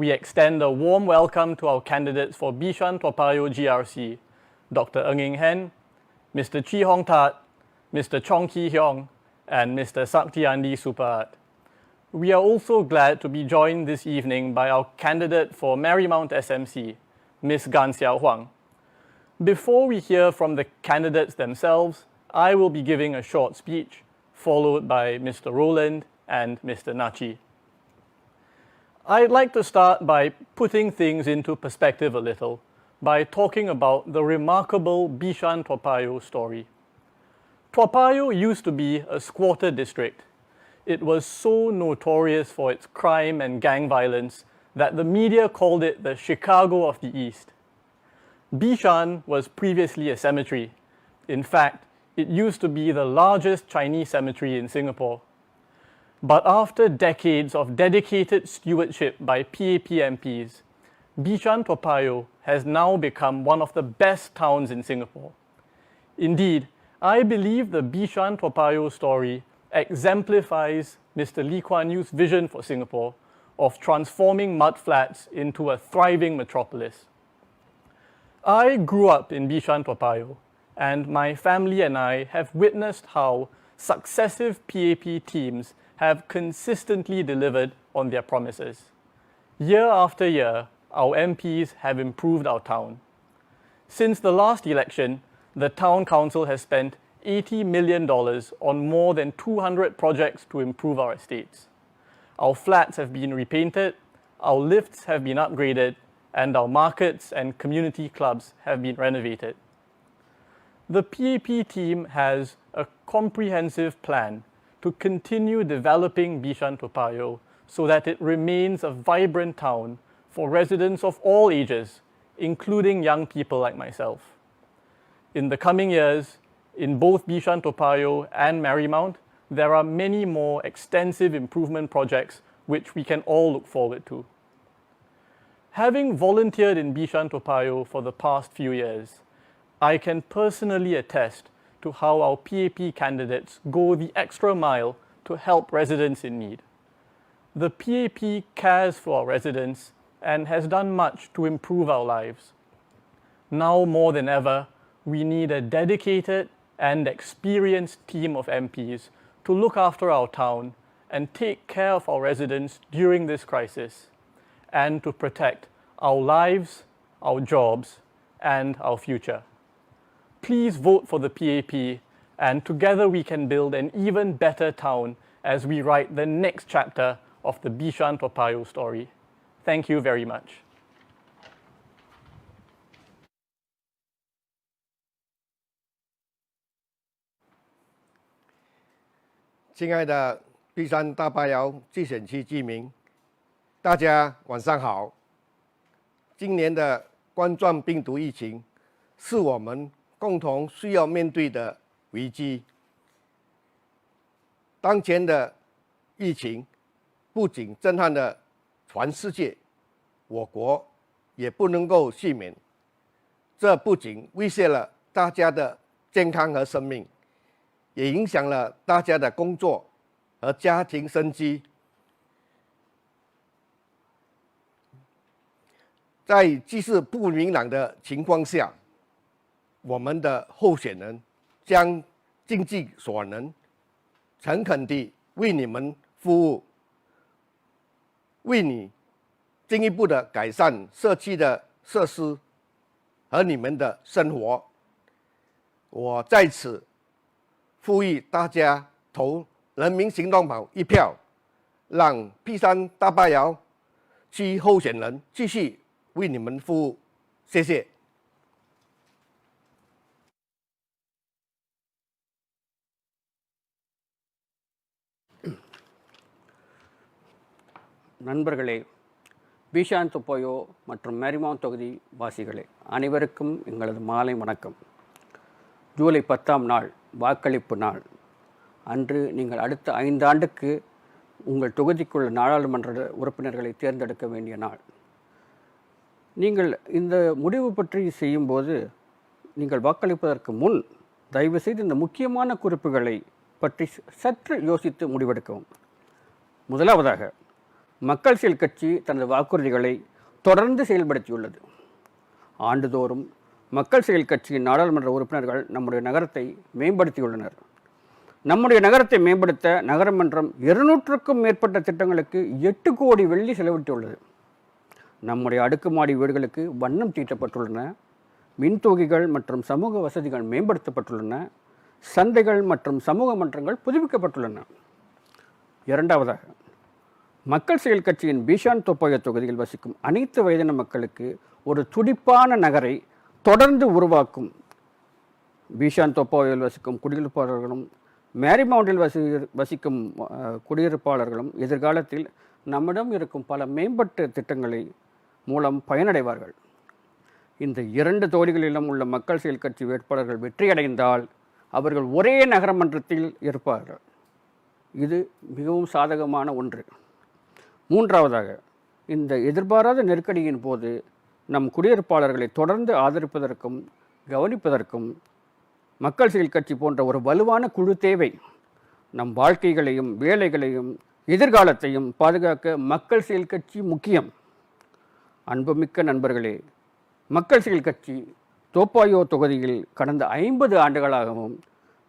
we extend a warm welcome to our candidates for Bishan-Toa Payoh GRC, Dr. Ng Hen, Mr. Chee Hong Tat, Mr. Chong Kee Hiong, and Mr. Saktiandi Supaat. We are also glad to be joined this evening by our candidate for Marymount SMC, Ms Gan Siow Huang. Before we hear from the candidates themselves, I will be giving a short speech, followed by Mr. Roland and Mr. Nachi. I'd like to start by putting things into perspective a little by talking about the remarkable Bishan-Toa Payoh story. Toa Payoh used to be a squatter district. It was so notorious for its crime and gang violence that the media called it the Chicago of the East. Bishan was previously a cemetery. In fact, it used to be the largest Chinese cemetery in Singapore. But after decades of dedicated stewardship by PAP MPs, Bishan-Toa Payoh has now become one of the best towns in Singapore. Indeed, I believe the Bishan-Toa Payoh story exemplifies Mr. Lee Kuan Yew's vision for Singapore of transforming mud flats into a thriving metropolis. I grew up in Bishan-Toa Payoh, and my family and I have witnessed how successive PAP teams have consistently delivered on their promises. Year after year, our MPs have improved our town. Since the last election, the Town Council has spent $80 million on more than 200 projects to improve our estates. Our flats have been repainted, our lifts have been upgraded, and our markets and community clubs have been renovated. The PAP team has a comprehensive plan to continue developing Bishan-Toa Payoh so that it remains a vibrant town for residents of all ages, including young people like myself. In the coming years, in both Bishan-Toa Payoh and Marymount, there are many more extensive improvement projects which we can all look forward to. Having volunteered in Bishan-Toa Payoh for the past few years, I can personally attest to how our PAP candidates go the extra mile to help residents in need. The PAP cares for our residents and has done much to improve our lives. Now more than ever, we need a dedicated and experienced team of MPs to look after our town and take care of our residents during this crisis, and to protect our lives, our jobs, and our future. Please vote for the PAP, and together we can build an even better town as we write the next chapter of the Bishan-Toa Payoh story. Thank you very much. 亲爱的碧山大巴窑集选区居民，大家晚上好。今年的冠状病毒疫情是我们共同需要面对的危机。当前的疫情不仅震撼了全世界，我国也不能够幸免。这不仅威胁了大家的健康和生命，也影响了大家的工作和家庭生机。在局势不明朗的情况下，我们的候选人将尽己所能，诚恳地为你们服务，为你进一步的改善社区的设施和你们的生活。我在此呼吁大家投人民行动党一票，让碧山大巴窑区候选人继续为你们服务。谢谢。நண்பர்களே, பிஷான்-தொா பாயோh மற்றும் மேரிமவுண்ட் தொகுதி வாசிகளே, அனைவருக்கும் எங்களது மாலை வணக்கம். ஜூலை 10ஆம் நாள் வாக்களிப்பு நாள் அன்று நீங்கள் அடுத்த 5 ஆண்டுக்கு உங்கள் தொகுதிக்குள்ள நாடாளுமன்ற உறுப்பினர்களை தேர்ந்தெடுக்க வேண்டிய நாள். நீங்கள் இந்த முடிவு பற்றி செய்யும்போது நீங்கள் வாக்களிப்பதற்கு முன் தயவுசெய்து இந்த முக்கியமான குறிப்புகளை பற்றி சற்று யோசித்து முடிவெடுக்கவும். முதலாவதாக, மக்கள் செயல் கட்சி தனது வாக்குறுதிகளை தொடர்ந்து செயல்படுத்தியுள்ளது. ஆண்டுதோறும் மக்கள் செயல் கட்சியின் நாடாளுமன்ற உறுப்பினர்கள் நம்முடைய நகரத்தை மேம்படுத்தியுள்ளனர். நம்முடைய நகரத்தை மேம்படுத்த நகரமன்றம் 200க்கும் மேற்பட்ட திட்டங்களுக்கு 8 கோடி வெள்ளி செலவிட்டுள்ளது. நம்முடைய அடுக்குமாடி வீடுகளுக்கு வண்ணம் தீட்டப்பட்டுள்ளன. மின்தொகைகள் மற்றும் சமூக வசதிகள் மேம்படுத்தப்பட்டுள்ளன. சந்தைகள் மற்றும் சமூக மன்றங்கள் புதுப்பிக்கப்பட்டுள்ளன. இரண்டாவதாக, மக்கள் செயல் கட்சியின் பிஷான்-தோ பாயோh தொகுதியில் வசிக்கும் அனைத்து வயதின மக்களுக்கு ஒரு துடிப்பான நகரை தொடர்ந்து உருவாக்கும். பிஷான்-தோ பாயோவில் வசிக்கும் குடியிருப்பாளர்களும் மேரிமவுண்டில் வசிக்கும் குடியிருப்பாளர்களும் எதிர்காலத்தில் நம்மிடம் இருக்கும் பல மேம்பட்ட திட்டங்களை மூலம் பயனடைவார்கள். இந்த 2 தொகுதிகளிலும் உள்ள மக்கள் செயல் கட்சி வேட்பாளர்கள் வெற்றியடைந்தால் அவர்கள் ஒரே நகரமன்றத்தில் இருப்பார்கள். இது மிகவும் சாதகமான ஒன்று. மூன்றாவதாக, இந்த எதிர்பாராத நெருக்கடியின் போது நம் குடியிருப்பாளர்களை தொடர்ந்து ஆதரிப்பதற்கும் கவனிப்பதற்கும் மக்கள் செயல் கட்சி போன்ற ஒரு வலுவான குழு தேவை. நம் வாழ்க்கைகளையும் வேலைகளையும் எதிர்காலத்தையும் பாதுகாக்க மக்கள் செயல் கட்சி முக்கியம். அன்புமிக்க நண்பர்களே, மக்கள் செயல் கட்சி தோ பாயோh தொகுதியில் கடந்த 50 ஆண்டுகளாகவும்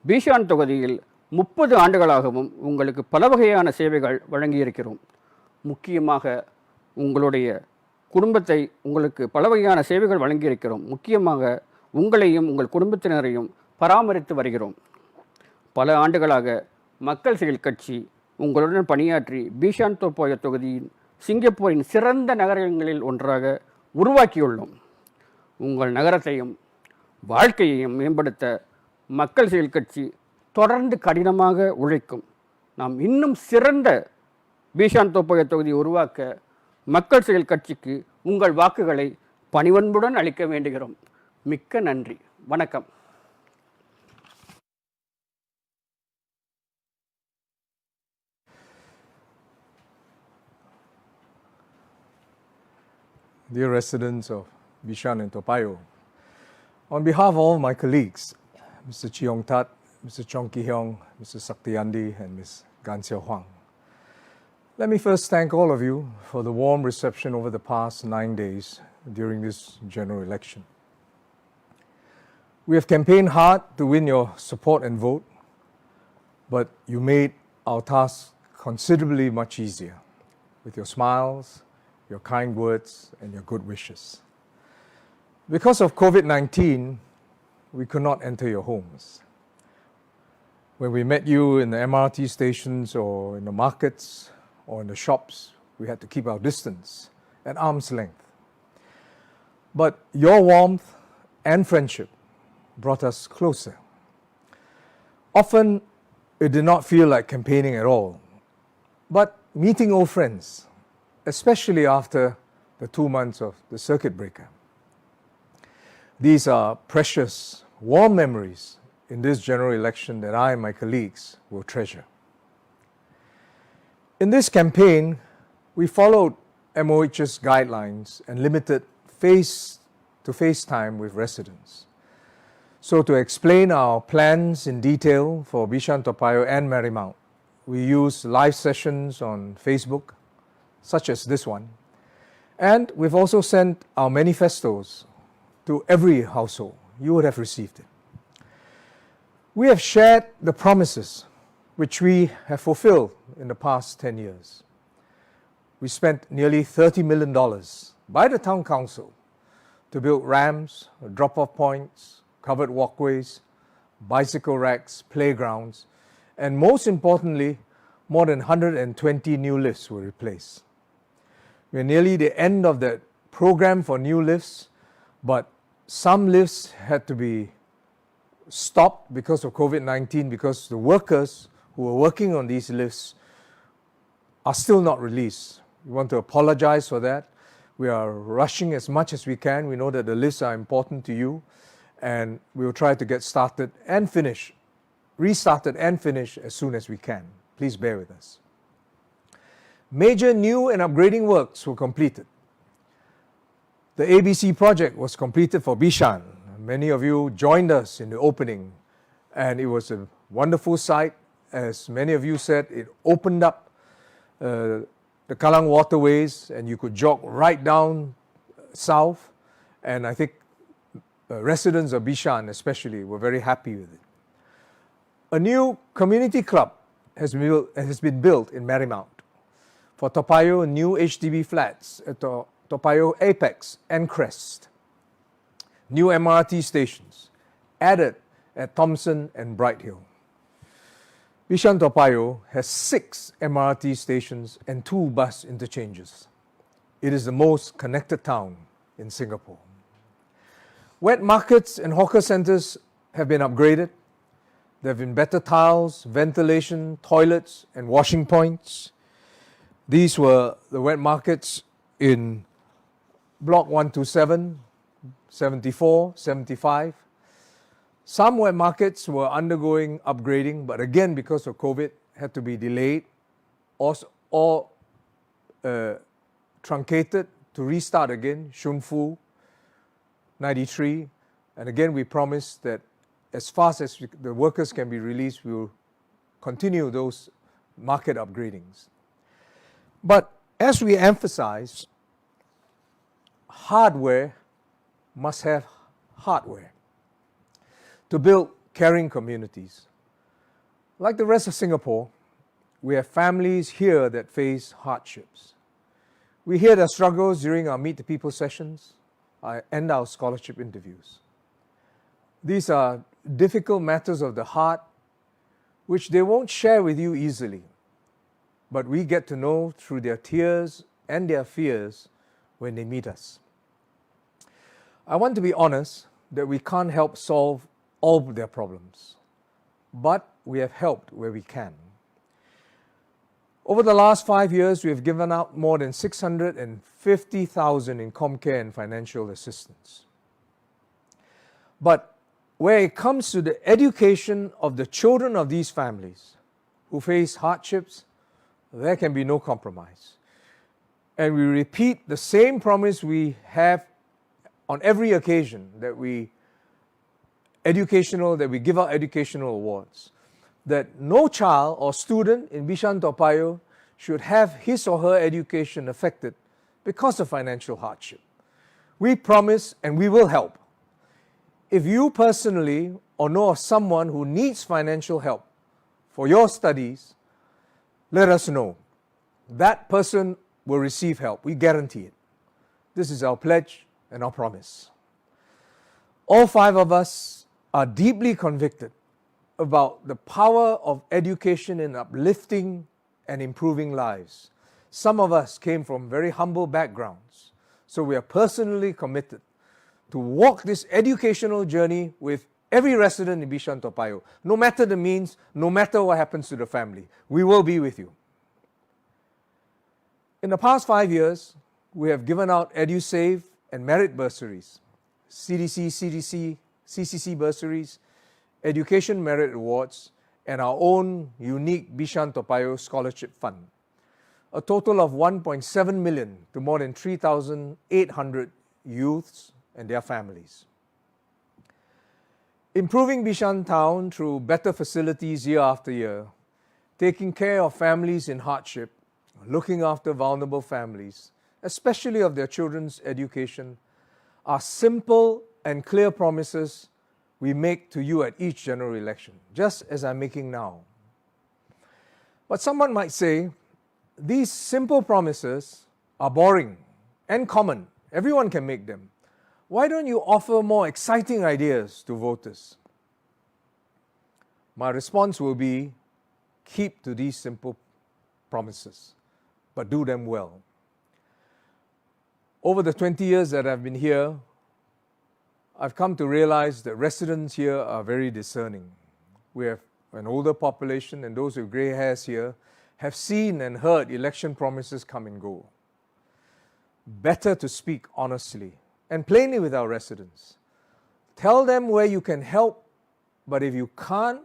பிஷான் தொகுதியில் 30 ஆண்டுகளாகவும் உங்களுக்கு பல வகையான சேவைகள் வழங்கியிருக்கிறோம். முக்கியமாக உங்களுடைய குடும்பத்தை உங்களுக்கு பல வகையான சேவைகள் வழங்கியிருக்கிறோம். முக்கியமாக உங்களையும் உங்கள் குடும்பத்தினரையும் பராமரித்து வருகிறோம். பல ஆண்டுகளாக மக்கள் செயல் கட்சி உங்களுடன் பணியாற்றி பிஷான்-தோ பாயோh தொகுதியின் சிங்கப்பூரின் சிறந்த நகரங்களில் ஒன்றாக உருவாக்கியுள்ளோம். உங்கள் நகரத்தையும் வாழ்க்கையையும் மேம்படுத்த மக்கள் செயல் கட்சி தொடர்ந்து கடினமாக உழைக்கும். நாம் இன்னும் சிறந்த பிஷான்-தோ பாயோh தொகுதியை உருவாக்க மக்கள் செயல் கட்சிக்கு உங்கள் வாக்குகளை பணிவன்புடன் அளிக்க வேண்டுகிறோம். மிக்க நன்றி. வணக்கம். Dear residents of Bishan and Toa Payoh, on behalf of all my colleagues, Mr. Chee Hong Tat, Mr. Chong Kee Hiong, Mr. Saktiandi, and Ms Gan Siow Huang, let me first thank all of you for the warm reception over the past 9 days during this general election. We have campaigned hard to win your support and vote, but you made our task considerably much easier with your smiles, your kind words, and your good wishes. Because of COVID-19, we could not enter your homes. When we met you in the MRT stations or in the markets or in the shops, we had to keep our distance at arm's length. But your warmth and friendship brought us closer. Often, it did not feel like campaigning at all, but meeting old friends, especially after the 2 months of the circuit breaker. These are precious, warm memories in this general election that I and my colleagues will treasure. In this campaign, we followed MOH's guidelines and limited face-to-face time with residents. So to explain our plans in detail for Bishan-Toa Payoh and Marymount, we use live sessions on Facebook, such as this one, and we've also sent our manifestos to every household. You would have received it. We have shared the promises which we have fulfilled in the past 10 years. We spent nearly $30 million by the Town Council to build ramps, drop-off points, covered walkways, bicycle racks, playgrounds, and most importantly, more than 120 new lifts were replaced. We're nearly the end of the program for new lifts, but some lifts had to be stopped because of COVID-19 because the workers who were working on these lifts are still not released. We want to apologize for that. We are rushing as much as we can. We know that the lifts are important to you, and we will try to get started and finish, restarted and finished as soon as we can. Please bear with us. Major new and upgrading works were completed. The ABC project was completed for Bishan. Many of you joined us in the opening, and it was a wonderful sight. As many of you said, it opened up the the Kallang waterways, and you could jog right down south. And I think residents of Bishan especially were very happy with it. A new community club has been built in Marymount. For Toa Payoh, new HDB flats at Toa Payoh Apex and Crest. New MRT stations added at Thompson and Bright Hill. Bishan-Toa Payoh has 6 MRT stations and 2 bus interchanges. It is the most connected town in Singapore. Wet markets and hawker centres have been upgraded. There have been better tiles, ventilation, toilets and washing points. These were the wet markets in Block 127, 74, 75. Some wet markets were undergoing upgrading, but again, because of COVID, had to be delayed or truncated to restart again. Shun Fu, 93. And again, we promise that as fast as the workers can be released, we will continue those market upgradings. But as we emphasize, hardware must have hardware to build caring communities. Like the rest of Singapore, we have families here that face hardships. We hear their struggles during our Meet the People sessions and our scholarship interviews. These are difficult matters of the heart, which they won't share with you easily, but we get to know through their tears and their fears when they meet us. I want to be honest that we can't help solve all their problems, but we have helped where we can. Over the last 5 years, we have given out more than 650,000 in comcare and financial assistance. But where it comes to the education of the children of these families who face hardships, there can be no compromise. And we repeat the same promise we have on every occasion that we give out educational awards, that no child or student in Bishan-Toa Payoh should have his or her education affected because of financial hardship. We promise and we will help. If you personally or know of someone who needs financial help for your studies, let us know. That person will receive help. We guarantee it. This is our pledge and our promise. All 5 of us are deeply convicted about the power of education in uplifting and improving lives. Some of us came from very humble backgrounds, so we are personally committed to walk this educational journey with every resident in Bishan-Toa Payoh, no matter the means, no matter what happens to the family. We will be with you. In the past 5 years, we have given out EduSave and merit bursaries, CCC bursaries, education merit awards, and our own unique Bishan-Toa Payoh Scholarship Fund. A total of 1.7 million to more than 3,800 youths and their families. Improving Bishan Town through better facilities year after year, taking care of families in hardship, looking after vulnerable families, especially of their children's education, are simple and clear promises we make to you at each general election, just as I'm making now. But someone might say, these simple promises are boring and common. Everyone can make them. Why don't you offer more exciting ideas to voters? My response will be, keep to these simple promises, but do them well. Over the 20 years that I've been here, I've come to realize that residents here are very discerning. We have an older population, and those with grey hairs here have seen and heard election promises come and go. Better to speak honestly and plainly with our residents. Tell them where you can help, but if you can't,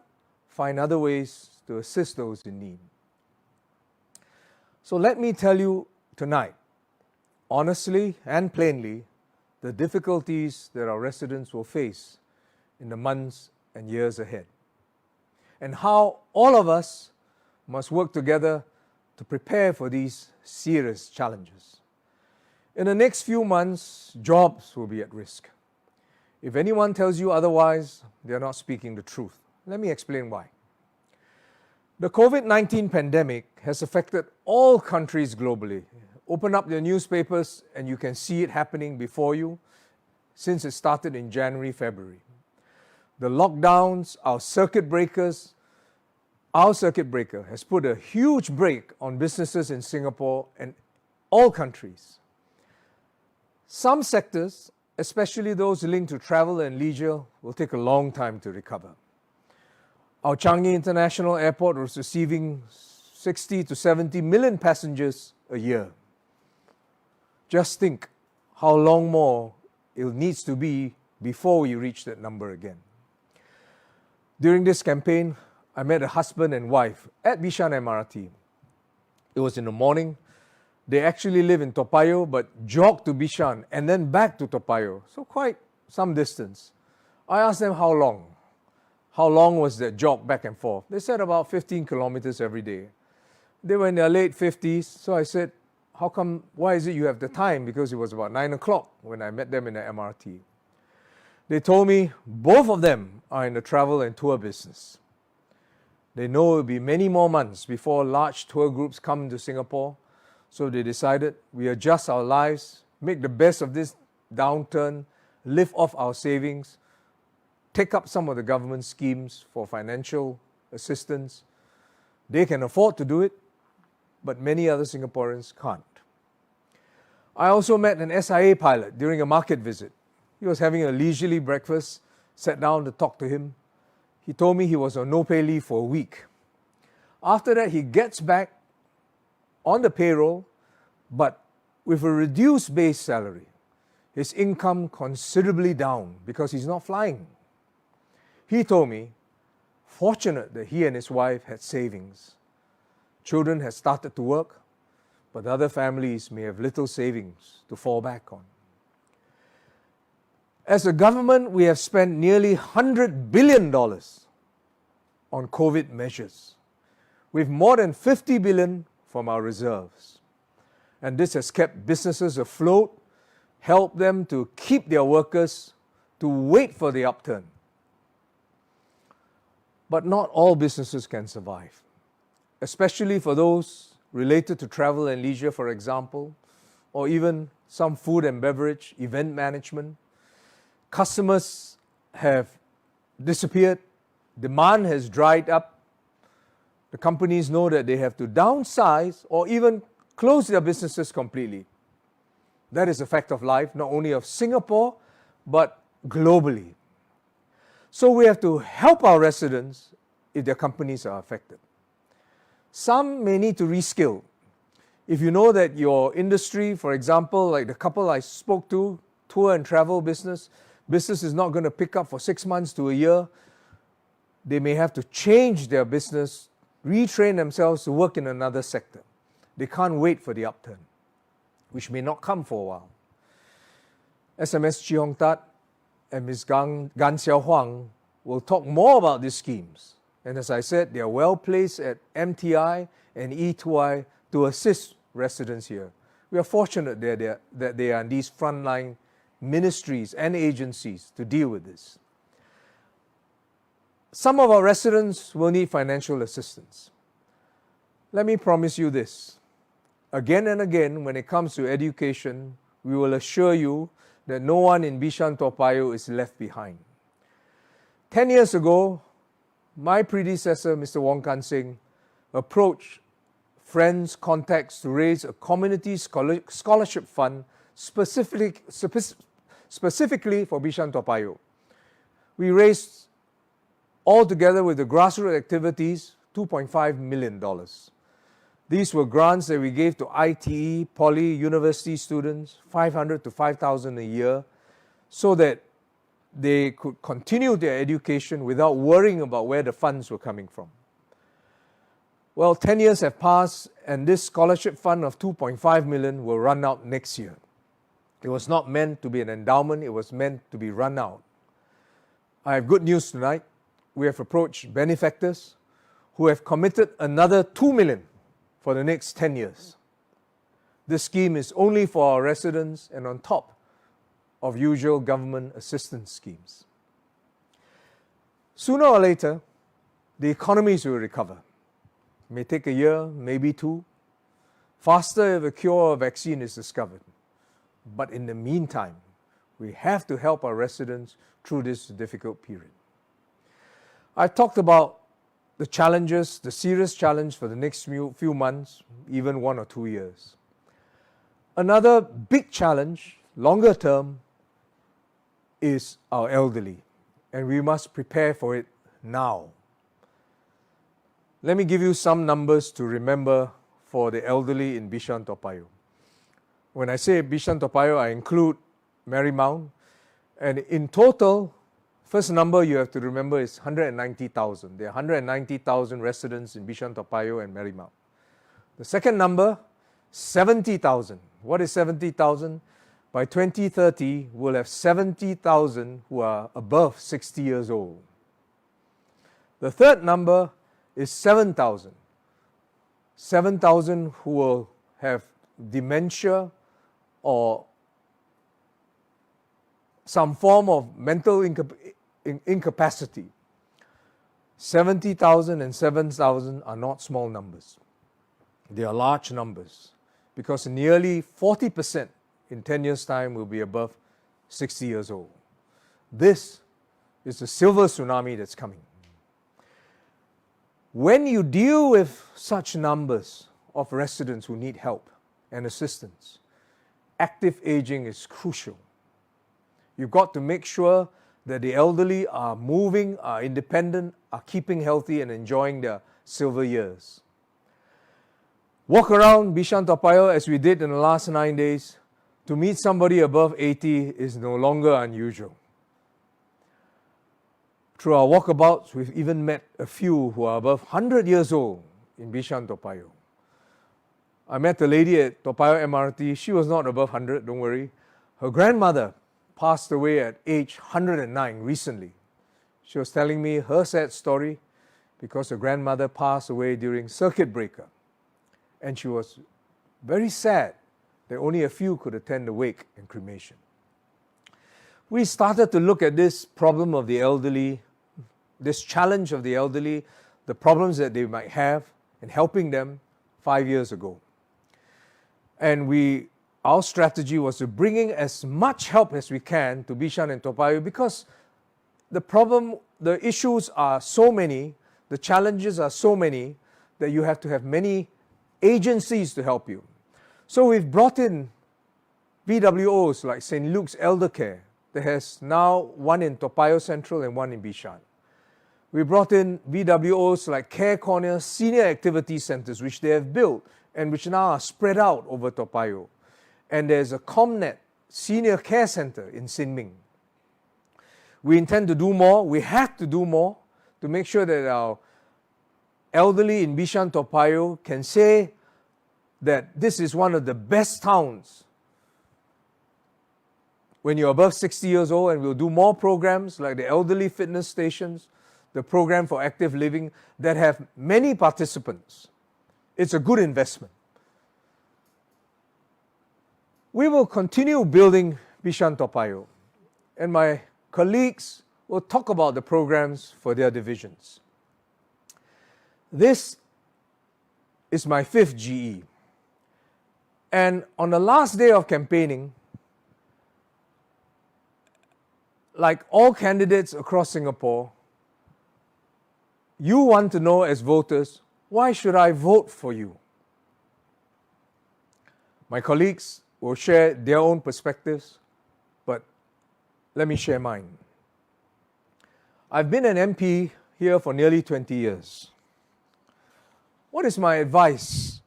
find other ways to assist those in need. So let me tell you tonight, honestly and plainly, the difficulties that our residents will face in the months and years ahead, and how all of us must work together to prepare for these serious challenges. In the next few months, jobs will be at risk. If anyone tells you otherwise, they are not speaking the truth. Let me explain why. The COVID-19 pandemic has affected all countries globally. Open up your newspapers and you can see it happening before you since it started in January, February. The lockdowns, our circuit breaker has put a huge brake on businesses in Singapore and all countries. Some sectors, especially those linked to travel and leisure, will take a long time to recover. Our Changi International Airport was receiving 60 to 70 million passengers a year. Just think how long more it needs to be before we reach that number again. During this campaign, I met a husband and wife at Bishan MRT. It was in the morning. They actually live in Toa Payoh but jogged to Bishan and then back to Toa Payoh, so quite some distance. I asked them how long. How long was that jog back and forth? They said about 15 kilometers every day. They were in their late 50s, so I said, why is it you have the time? Because it was about 9 o'clock when I met them in the MRT. They told me both of them are in the travel and tour business. They know it will be many more months before large tour groups come to Singapore, so they decided we adjust our lives, make the best of this downturn, live off our savings, take up some of the government schemes for financial assistance. They can afford to do it, but many other Singaporeans can't. I also met an SIA pilot during a market visit. He was having a leisurely breakfast, sat down to talk to him. He told me he was on no pay leave for a week. After that, he gets back on the payroll, but with a reduced base salary. His income considerably down because he's not flying. He told me, fortunate that he and his wife had savings. Children had started to work, but other families may have little savings to fall back on. As a government, we have spent nearly $100 billion on COVID measures, with more than $50 billion from our reserves. And this has kept businesses afloat, helped them to keep their workers, to wait for the upturn. But not all businesses can survive, especially for those related to travel and leisure, for example, or even some food and beverage, event management. Customers have disappeared, demand has dried up. The companies know that they have to downsize or even close their businesses completely. That is a fact of life, not only of Singapore, but globally. So we have to help our residents if their companies are affected. Some may need to reskill. If you know that your industry, for example, like the couple I spoke to, tour and travel business is not going to pick up for 6 months to a year, they may have to change their business, retrain themselves to work in another sector. They can't wait for the upturn, which may not come for a while. SMS Chee Hong Tat and Ms Gan Siow Huang will talk more about these schemes. And as I said, they are well placed at MTI and E2I to assist residents here. We are fortunate that they are in these frontline ministries and agencies to deal with this. Some of our residents will need financial assistance. Let me promise you this. Again and again, when it comes to education, we will assure you that no one in Bishan-Toa Payoh is left behind. 10 years ago, my predecessor, Mr. Wong Kan Seng, approached friends, contacts to raise a community scholarship fund specifically for Bishan-Toa Payoh. We raised, all together with the grassroots activities, $2.5 million. These were grants that we gave to ITE, poly, university students, $500 to $5,000 a year, so that they could continue their education without worrying about where the funds were coming from. Well, 10 years have passed, and this scholarship fund of $2.5 million will run out next year. It was not meant to be an endowment, it was meant to be run out. I have good news tonight. We have approached benefactors who have committed another $2 million for the next 10 years. This scheme is only for our residents and on top of usual government assistance schemes. Sooner or later, the economies will recover. It may take a year, maybe two. Faster if a cure or vaccine is discovered. But in the meantime, we have to help our residents through this difficult period. I've talked about the challenges, the serious challenge for the next few months, even 1 or 2 years. Another big challenge, longer term, is our elderly, and we must prepare for it now. Let me give you some numbers to remember for the elderly in Bishan-Toa Payoh. When I say Bishan-Toa Payoh, I include Marymount, and in total, first number you have to remember is 190,000. There are 190,000 residents in Bishan-Toa Payoh and Marymount. The second number, 70,000. What is 70,000? By 2030, we'll have 70,000 who are above 60 years old. The third number is 7,000. 7,000 who will have dementia or some form of mental incapacity. 70,000 and 7,000 are not small numbers. They are large numbers because nearly 40% in 10 years' time will be above 60 years old. This is the silver tsunami that's coming. When you deal with such numbers of residents who need help and assistance, active aging is crucial. You've got to make sure that the elderly are moving, are independent, are keeping healthy and enjoying their silver years. Walk around Bishan-Toa Payoh as we did in the last 9 days. To meet somebody above 80 is no longer unusual. Through our walkabouts, we've even met a few who are above 100 years old in Bishan-Toa Payoh. I met a lady at Toa Payoh MRT. She was not above 100, don't worry. Her grandmother passed away at age 109 recently. She was telling me her sad story because her grandmother passed away during circuit breaker. And she was very sad that only a few could attend the wake and cremation. We started to look at this problem of the elderly, this challenge of the elderly, the problems that they might have, and helping them 5 years ago. And our strategy was to bring in as much help as we can to Bishan and Toa Payoh because the issues are so many, the challenges are so many that you have to have many agencies to help you. So we've brought in VWOs like St. Luke's Elder Care that has now one in Toa Payoh Central and one in Bishan. We brought in VWOs like Care Corner Senior Activity Centres, which they have built and which now are spread out over Toa Payoh. And there's a ComNet Senior Care Centre in Sin Ming. We intend to do more. We have to do more to make sure that our elderly in Bishan-Toa Payoh can say that this is one of the best towns when you're above 60 years old, and we'll do more programs like the elderly fitness stations, the program for active living that have many participants. It's a good investment. We will continue building Bishan-Toa Payoh, and my colleagues will talk about the programs for their divisions. This is my 5th GE. And on the last day of campaigning, like all candidates across Singapore, you want to know as voters, why should I vote for you? My colleagues will share their own perspectives, but let me share mine. I've been an MP here for nearly 20 years. What is my advice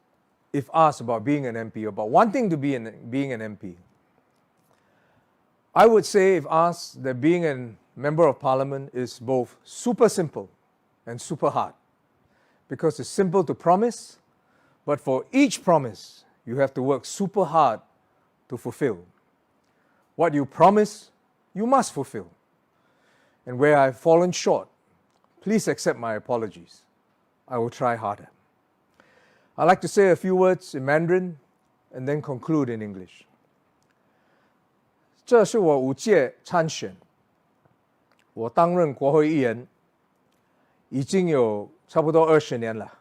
if asked about being an MP, about wanting to be being an MP? I would say, if asked, that being a member of parliament is both super simple and super hard, because it's simple to promise, but for each promise, you have to work super hard to fulfill. What you promise, you must fulfill. And where I've fallen short, please accept my apologies. I will try harder. I'd like to say a few words in Mandarin and then conclude in English. 这是我5届参选，我担任国会议员已经有差不多20年了。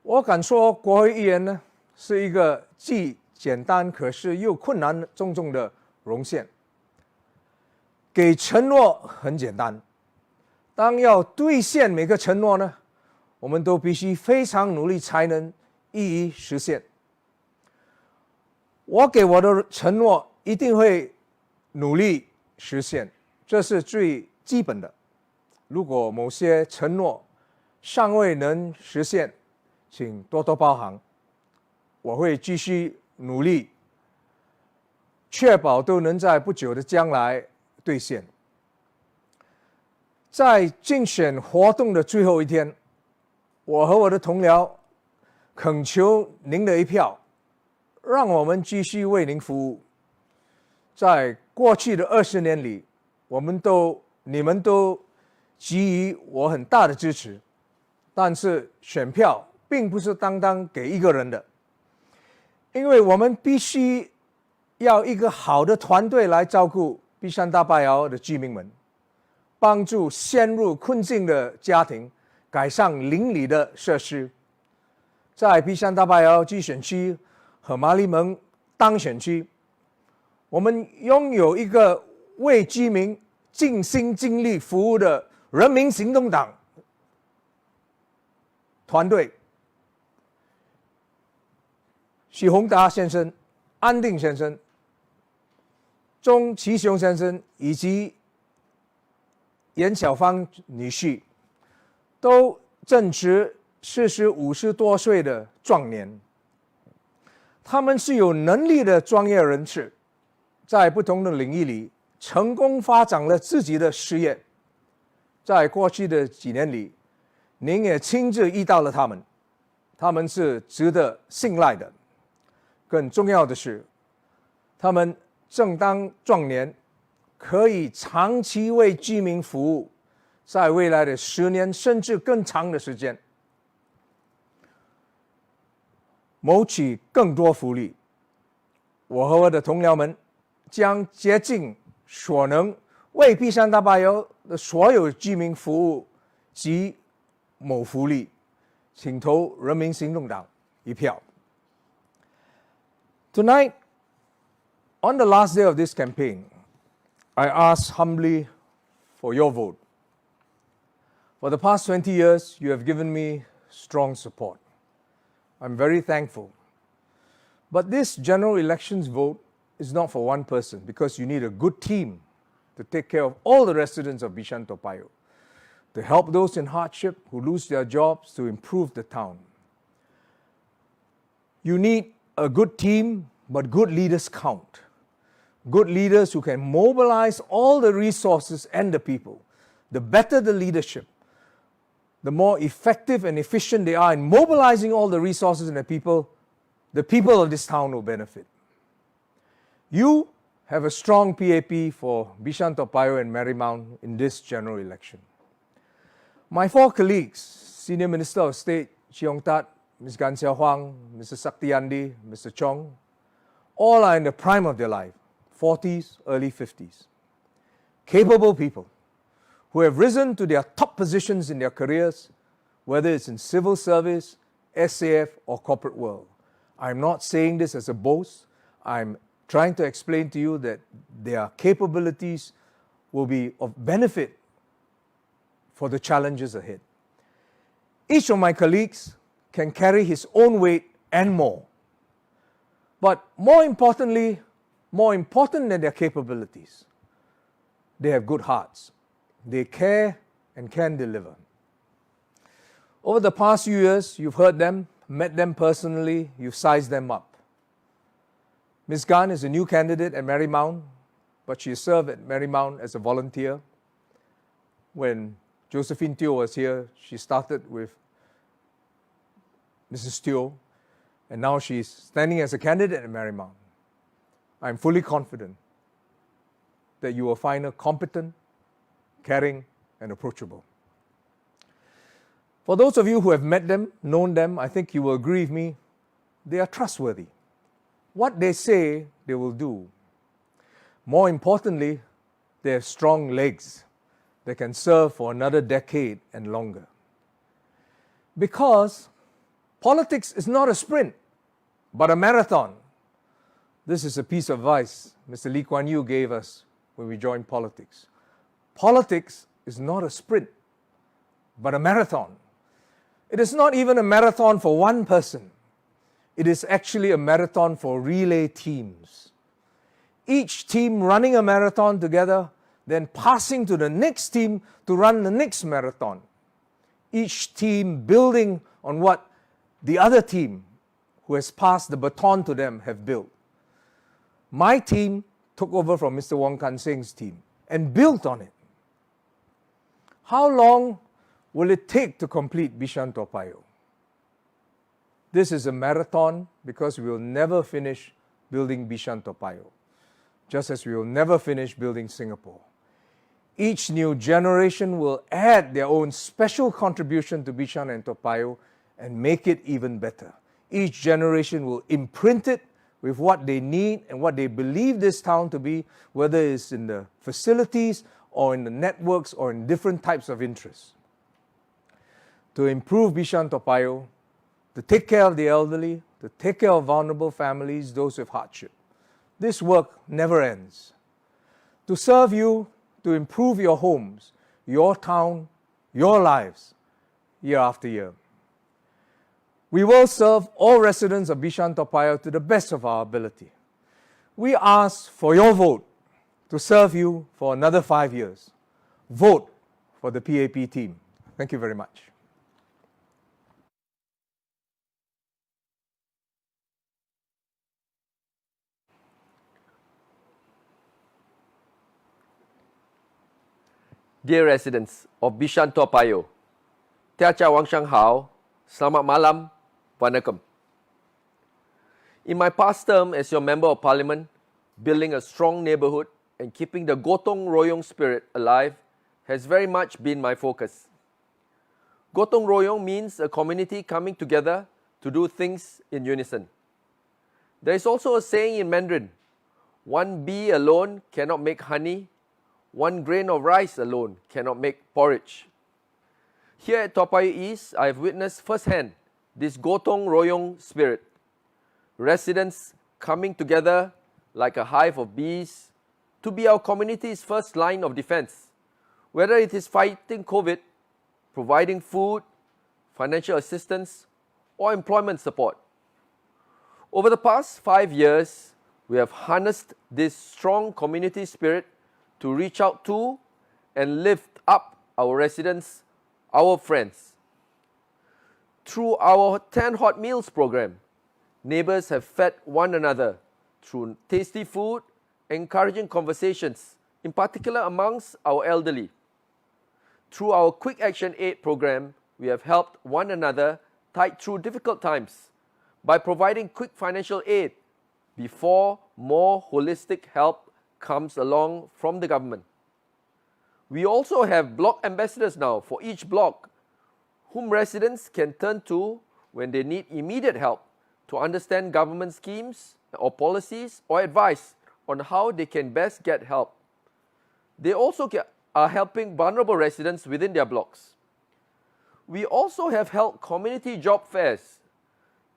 我敢说，国会议员呢是一个既简单可是又困难重重的荣幸。给承诺很简单，当要兑现每个承诺呢，我们都必须非常努力才能一一实现。我给我的承诺一定会努力实现，这是最基本的。如果某些承诺尚未能实现，请多多包涵。我会继续努力，确保都能在不久的将来兑现。在竞选活动的最后一天，我和我的同僚恳求您的一票，让我们继续为您服务。在过去的20年里，你们都给予我很大的支持，但是选票并不是单单给一个人的，因为我们必须要一个好的团队来照顾碧山大巴窑的居民们，帮助陷入困境的家庭改善邻里的设施。在碧山大巴窑集选区和马里蒙当选区，我们拥有一个为居民尽心尽力服务的人民行动党团队，许宏达先生、安定先生、钟其雄先生以及严小芳女婿，都正值40、50多岁的壮年。他们是有能力的专业人士，在不同的领域里成功发展了自己的事业。在过去的几年里，您也亲自遇到了他们，他们是值得信赖的。更重要的是，他们正当壮年，可以长期为居民服务，在未来的10年甚至更长的时间，谋取更多福利。我和我的同僚們將竭盡所能，為碧山大巴窑的所有居民服務及謀福利，請投人民行動黨一票。Tonight, on the last day of this campaign, I ask humbly for your vote. For the past 20 years, you have given me strong support. I'm very thankful. But this general elections vote is not for one person, because you need a good team to take care of all the residents of Bishan-Toa Payoh, to help those in hardship who lose their jobs, to improve the town. You need a good team, but good leaders count. Good leaders who can mobilize all the resources and the people. The better the leadership, the more effective and efficient they are in mobilizing all the resources and the people of this town will benefit. You have a strong PAP for Bishan-Toa Payoh and Marymount in this general election. My 4 colleagues, Senior Minister of State Chee Hong Tat, Ms Gan Siow Huang, Mr Saktiandi, Mr Chong, all are in the prime of their life, 40s, early 50s. Capable people who have risen to their top positions in their careers, whether it's in civil service, SAF or corporate world. I'm not saying this as a boast. I'm trying to explain to you that their capabilities will be of benefit for the challenges ahead. Each of my colleagues can carry his own weight and more. But more important than their capabilities, they have good hearts. They care and can deliver. Over the past few years, you've heard them, met them personally, you've sized them up. Ms Gan is a new candidate at Marymount, but she served at Marymount as a volunteer. When Josephine Teo was here, she started with Mrs. Teo, and now she's standing as a candidate at Marymount. I'm fully confident that you will find her competent, caring, and approachable. For those of you who have met them, known them, I think you will agree with me, they are trustworthy. What they say, they will do. More importantly, they have strong legs that can serve for another decade and longer. Because politics is not a sprint, but a marathon. This is a piece of advice Mr. Lee Kuan Yew gave us when we joined politics. Politics is not a sprint, but a marathon. It is not even a marathon for one person. It is actually a marathon for relay teams. Each team running a marathon together, then passing to the next team to run the next marathon. Each team building on what the other team who has passed the baton to them have built. My team took over from Mr. Wong Kan Seng's team and built on it. How long will it take to complete Bishan-Toa Payoh? This is a marathon because we will never finish building Bishan-Toa Payoh, just as we will never finish building Singapore. Each new generation will add their own special contribution to Bishan and Toa Payoh and make it even better. Each generation will imprint it with what they need and what they believe this town to be, whether it's in the facilities or in the networks or in different types of interests. To improve Bishan-Toa Payoh, to take care of the elderly, to take care of vulnerable families, those with hardship. This work never ends. To serve you, to improve your homes, your town, your lives, year after year. We will serve all residents of Bishan-Toa Payoh to the best of our ability. We ask for your vote to serve you for another 5 years. Vote for the PAP team. Thank you very much. Dear residents of Bishan-Toa Payoh, Tia Wang Shang Hao, Selamat Malam, Vanakkam. In my past term as your Member of Parliament, building a strong neighbourhood and keeping the Gotong Royong spirit alive has very much been my focus. Gotong Royong means a community coming together to do things in unison. There is also a saying in Mandarin, one bee alone cannot make honey, one grain of rice alone cannot make porridge. Here at Toa Payoh East, I have witnessed firsthand this Gotong Royong spirit. Residents coming together like a hive of bees to be our community's first line of defense, whether it is fighting COVID, providing food, financial assistance, or employment support. Over the past 5 years, we have harnessed this strong community spirit to reach out to and lift up our residents, our friends. Through our 10 Hot Meals program, neighbours have fed one another through tasty food, encouraging conversations, in particular amongst our elderly. Through our Quick Action Aid program, we have helped one another tide through difficult times by providing quick financial aid before more holistic help comes along from the government. We also have block ambassadors now for each block, whom residents can turn to when they need immediate help to understand government schemes or policies or advice on how they can best get help. They also are helping vulnerable residents within their blocks. We also have held community job fairs.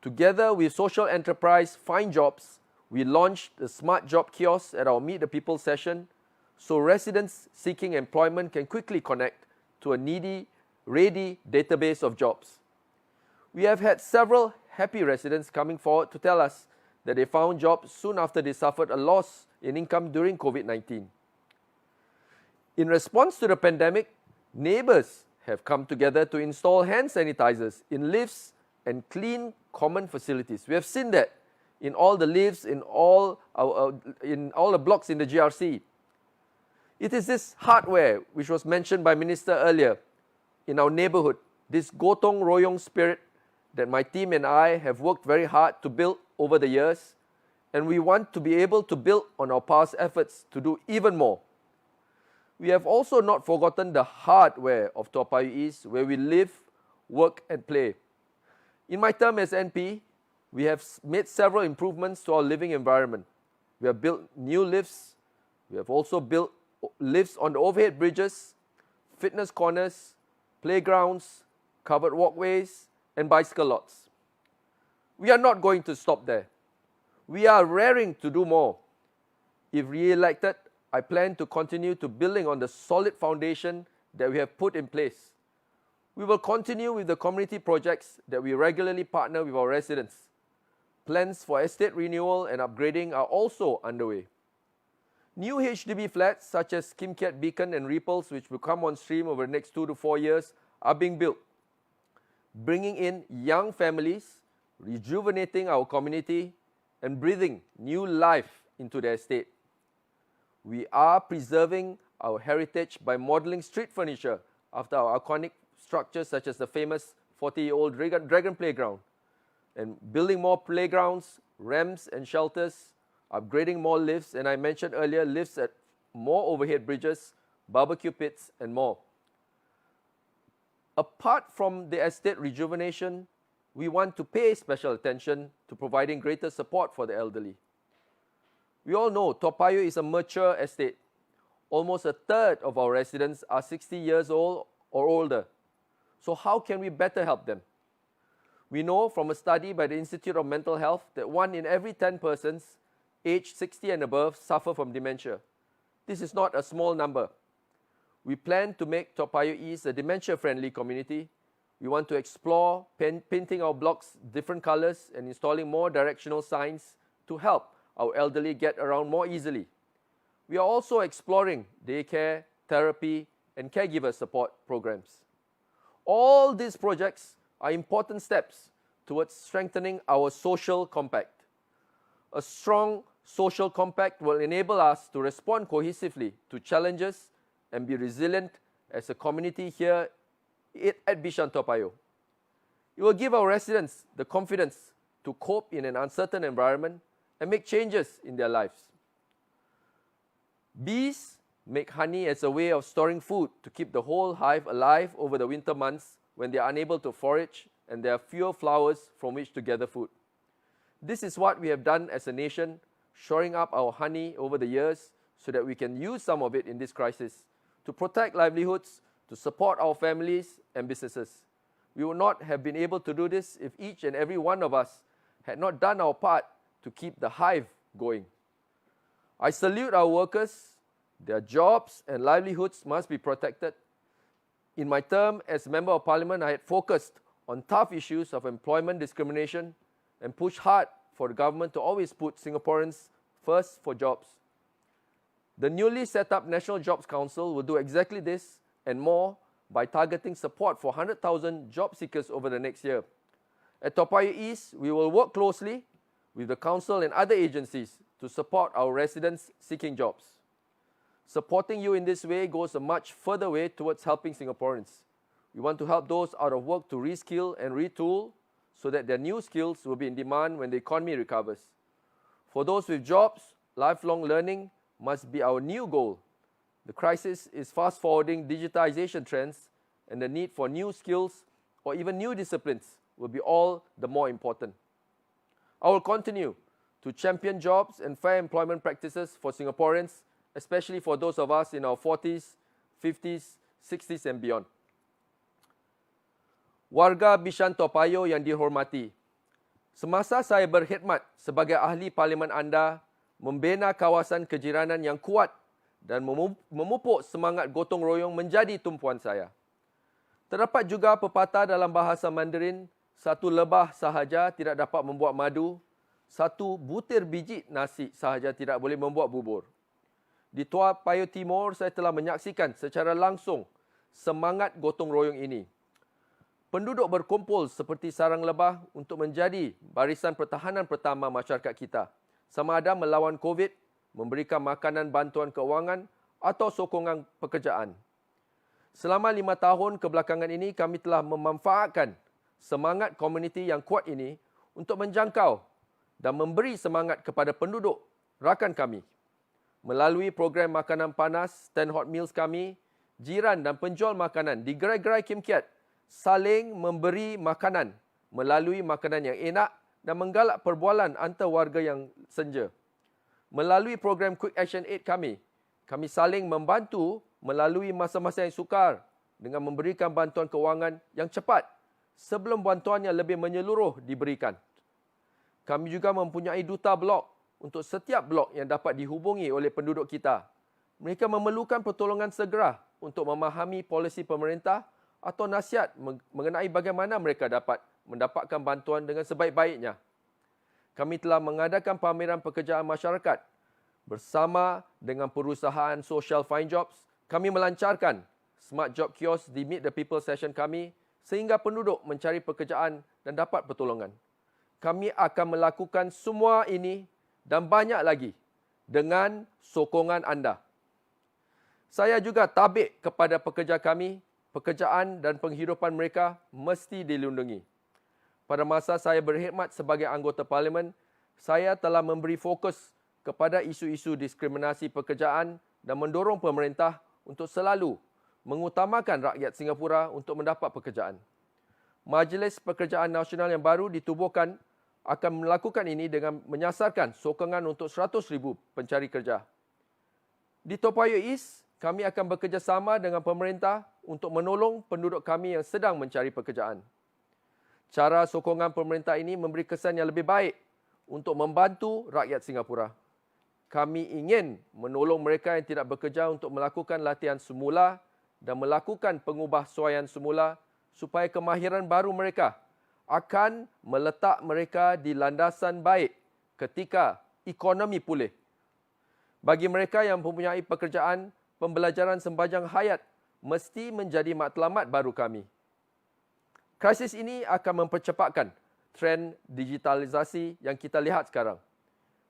Together with social enterprise Find Jobs, we launched the Smart Job Kiosk at our Meet the People session so residents seeking employment can quickly connect to a ready database of jobs. We have had several happy residents coming forward to tell us that they found jobs soon after they suffered a loss in income during COVID-19. In response to the pandemic, neighbours have come together to install hand sanitizers in lifts and clean common facilities. We have seen that in all the lifts, in all the blocks in the GRC. It is this hardware, which was mentioned by Minister earlier, in our neighbourhood, this Gotong Royong spirit that my team and I have worked very hard to build over the years, and we want to be able to build on our past efforts to do even more. We have also not forgotten the hardware of Toa Payoh East, where we live, work and play. In my term as NP, we have made several improvements to our living environment. We have built new lifts. We have also built lifts on the overhead bridges, fitness corners, playgrounds, covered walkways, and bicycle lots. We are not going to stop there. We are raring to do more. If re-elected, I plan to continue to building on the solid foundation that we have put in place. We will continue with the community projects that we regularly partner with our residents. Plans for estate renewal and upgrading are also underway. New HDB flats such as Kim Kiat Beacon and Ripples, which will come on stream over the next 2 to 4 years, are being built, bringing in young families, rejuvenating our community, and breathing new life into the estate. We are preserving our heritage by modeling street furniture after our iconic structures such as the famous 40-year-old Dragon Playground, and building more playgrounds, ramps and shelters, upgrading more lifts, and I mentioned earlier lifts at more overhead bridges, barbecue pits and more. Apart from the estate rejuvenation, we want to pay special attention to providing greater support for the elderly. We all know Toa Payoh is a mature estate. Almost a third of our residents are 60 years old or older. So how can we better help them? We know from a study by the Institute of Mental Health that 1 in every 10 persons aged 60 and above suffer from dementia. This is not a small number. We plan to make Toa Payoh East a dementia-friendly community. We want to explore painting our blocks different colors and installing more directional signs to help our elderly get around more easily. We are also exploring daycare, therapy, and caregiver support programs. All these projects are important steps towards strengthening our social compact. A strong social compact will enable us to respond cohesively to challenges and be resilient as a community here at Bishan-Toa Payoh. It will give our residents the confidence to cope in an uncertain environment and make changes in their lives. Bees make honey as a way of storing food to keep the whole hive alive over the winter months when they are unable to forage and there are fewer flowers from which to gather food. This is what we have done as a nation, shoring up our honey over the years so that we can use some of it in this crisis to protect livelihoods, to support our families and businesses. We would not have been able to do this if each and every one of us had not done our part to keep the hive going. I salute our workers. Their jobs and livelihoods must be protected. In my term as Member of Parliament, I had focused on tough issues of employment discrimination and pushed hard for the government to always put Singaporeans first for jobs. The newly set up National Jobs Council will do exactly this and more by targeting support for 100,000 job seekers over the next year. At Toa Payoh East, we will work closely with the Council and other agencies to support our residents seeking jobs. Supporting you in this way goes a much further way towards helping Singaporeans. We want to help those out of work to reskill and retool so that their new skills will be in demand when the economy recovers. For those with jobs, lifelong learning must be our new goal. The crisis is fast-forwarding digitization trends, and the need for new skills or even new disciplines will be all the more important. I will continue to champion jobs and fair employment practices for Singaporeans, especially for those of us in our 40s, 50s, 60s and beyond. Warga Bishan-Toa Payoh yang dihormati, semasa saya berkhidmat sebagai ahli parlimen anda, membina kawasan kejiranan yang kuat dan memupuk semangat gotong royong menjadi tumpuan saya. Terdapat juga pepatah dalam bahasa Mandarin, satu lebah sahaja tidak dapat membuat madu, satu butir biji nasi sahaja tidak boleh membuat bubur. Di Toa Payoh Timur, saya telah menyaksikan secara langsung semangat gotong royong ini. Penduduk berkumpul seperti sarang lebah untuk menjadi barisan pertahanan pertama masyarakat kita, sama ada melawan COVID, memberikan makanan bantuan keuangan atau sokongan pekerjaan. Selama 5 tahun kebelakangan ini, kami telah memanfaatkan semangat komuniti yang kuat ini untuk menjangkau dan memberi semangat kepada penduduk rakan kami. Melalui program makanan panas, stand hot meals kami, jiran dan penjual makanan di gerai-gerai Kim Kiat saling memberi makanan melalui makanan yang enak dan menggalak perbualan antar warga yang senja. Melalui program Quick Action Aid kami saling membantu melalui masa-masa yang sukar dengan memberikan bantuan kewangan yang cepat sebelum bantuan yang lebih menyeluruh diberikan. Kami juga mempunyai duta blok untuk setiap blok yang dapat dihubungi oleh penduduk kita. Mereka memerlukan pertolongan segera untuk memahami polisi pemerintah atau nasihat mengenai bagaimana mereka dapat mendapatkan bantuan dengan sebaik-baiknya. Kami telah mengadakan pameran pekerjaan masyarakat bersama dengan perusahaan Social Find Jobs. Kami melancarkan Smart Job Kiosk di Meet the People session kami sehingga penduduk mencari pekerjaan dan dapat pertolongan. Kami akan melakukan semua ini dan banyak lagi dengan sokongan anda. Saya juga tabik kepada pekerja kami, pekerjaan dan penghidupan mereka mesti dilindungi. Pada masa saya berkhidmat sebagai anggota parlimen, saya telah memberi fokus kepada isu-isu diskriminasi pekerjaan dan mendorong pemerintah untuk selalu mengutamakan rakyat Singapura untuk mendapat pekerjaan. Majlis Pekerjaan Nasional yang baru ditubuhkan akan melakukan ini dengan menyasarkan sokongan untuk 100,000 pencari kerja. Di Toa Payoh East, kami akan bekerjasama dengan pemerintah untuk menolong penduduk kami yang sedang mencari pekerjaan. Cara sokongan pemerintah ini memberi kesan yang lebih baik untuk membantu rakyat Singapura. Kami ingin menolong mereka yang tidak bekerja untuk melakukan latihan semula dan melakukan pengubahsuaian semula supaya kemahiran baru mereka akan meletak mereka di landasan baik ketika ekonomi pulih. Bagi mereka yang mempunyai pekerjaan, pembelajaran sepanjang hayat mesti menjadi matlamat baru kami. Krisis ini akan mempercepatkan trend digitalisasi yang kita lihat sekarang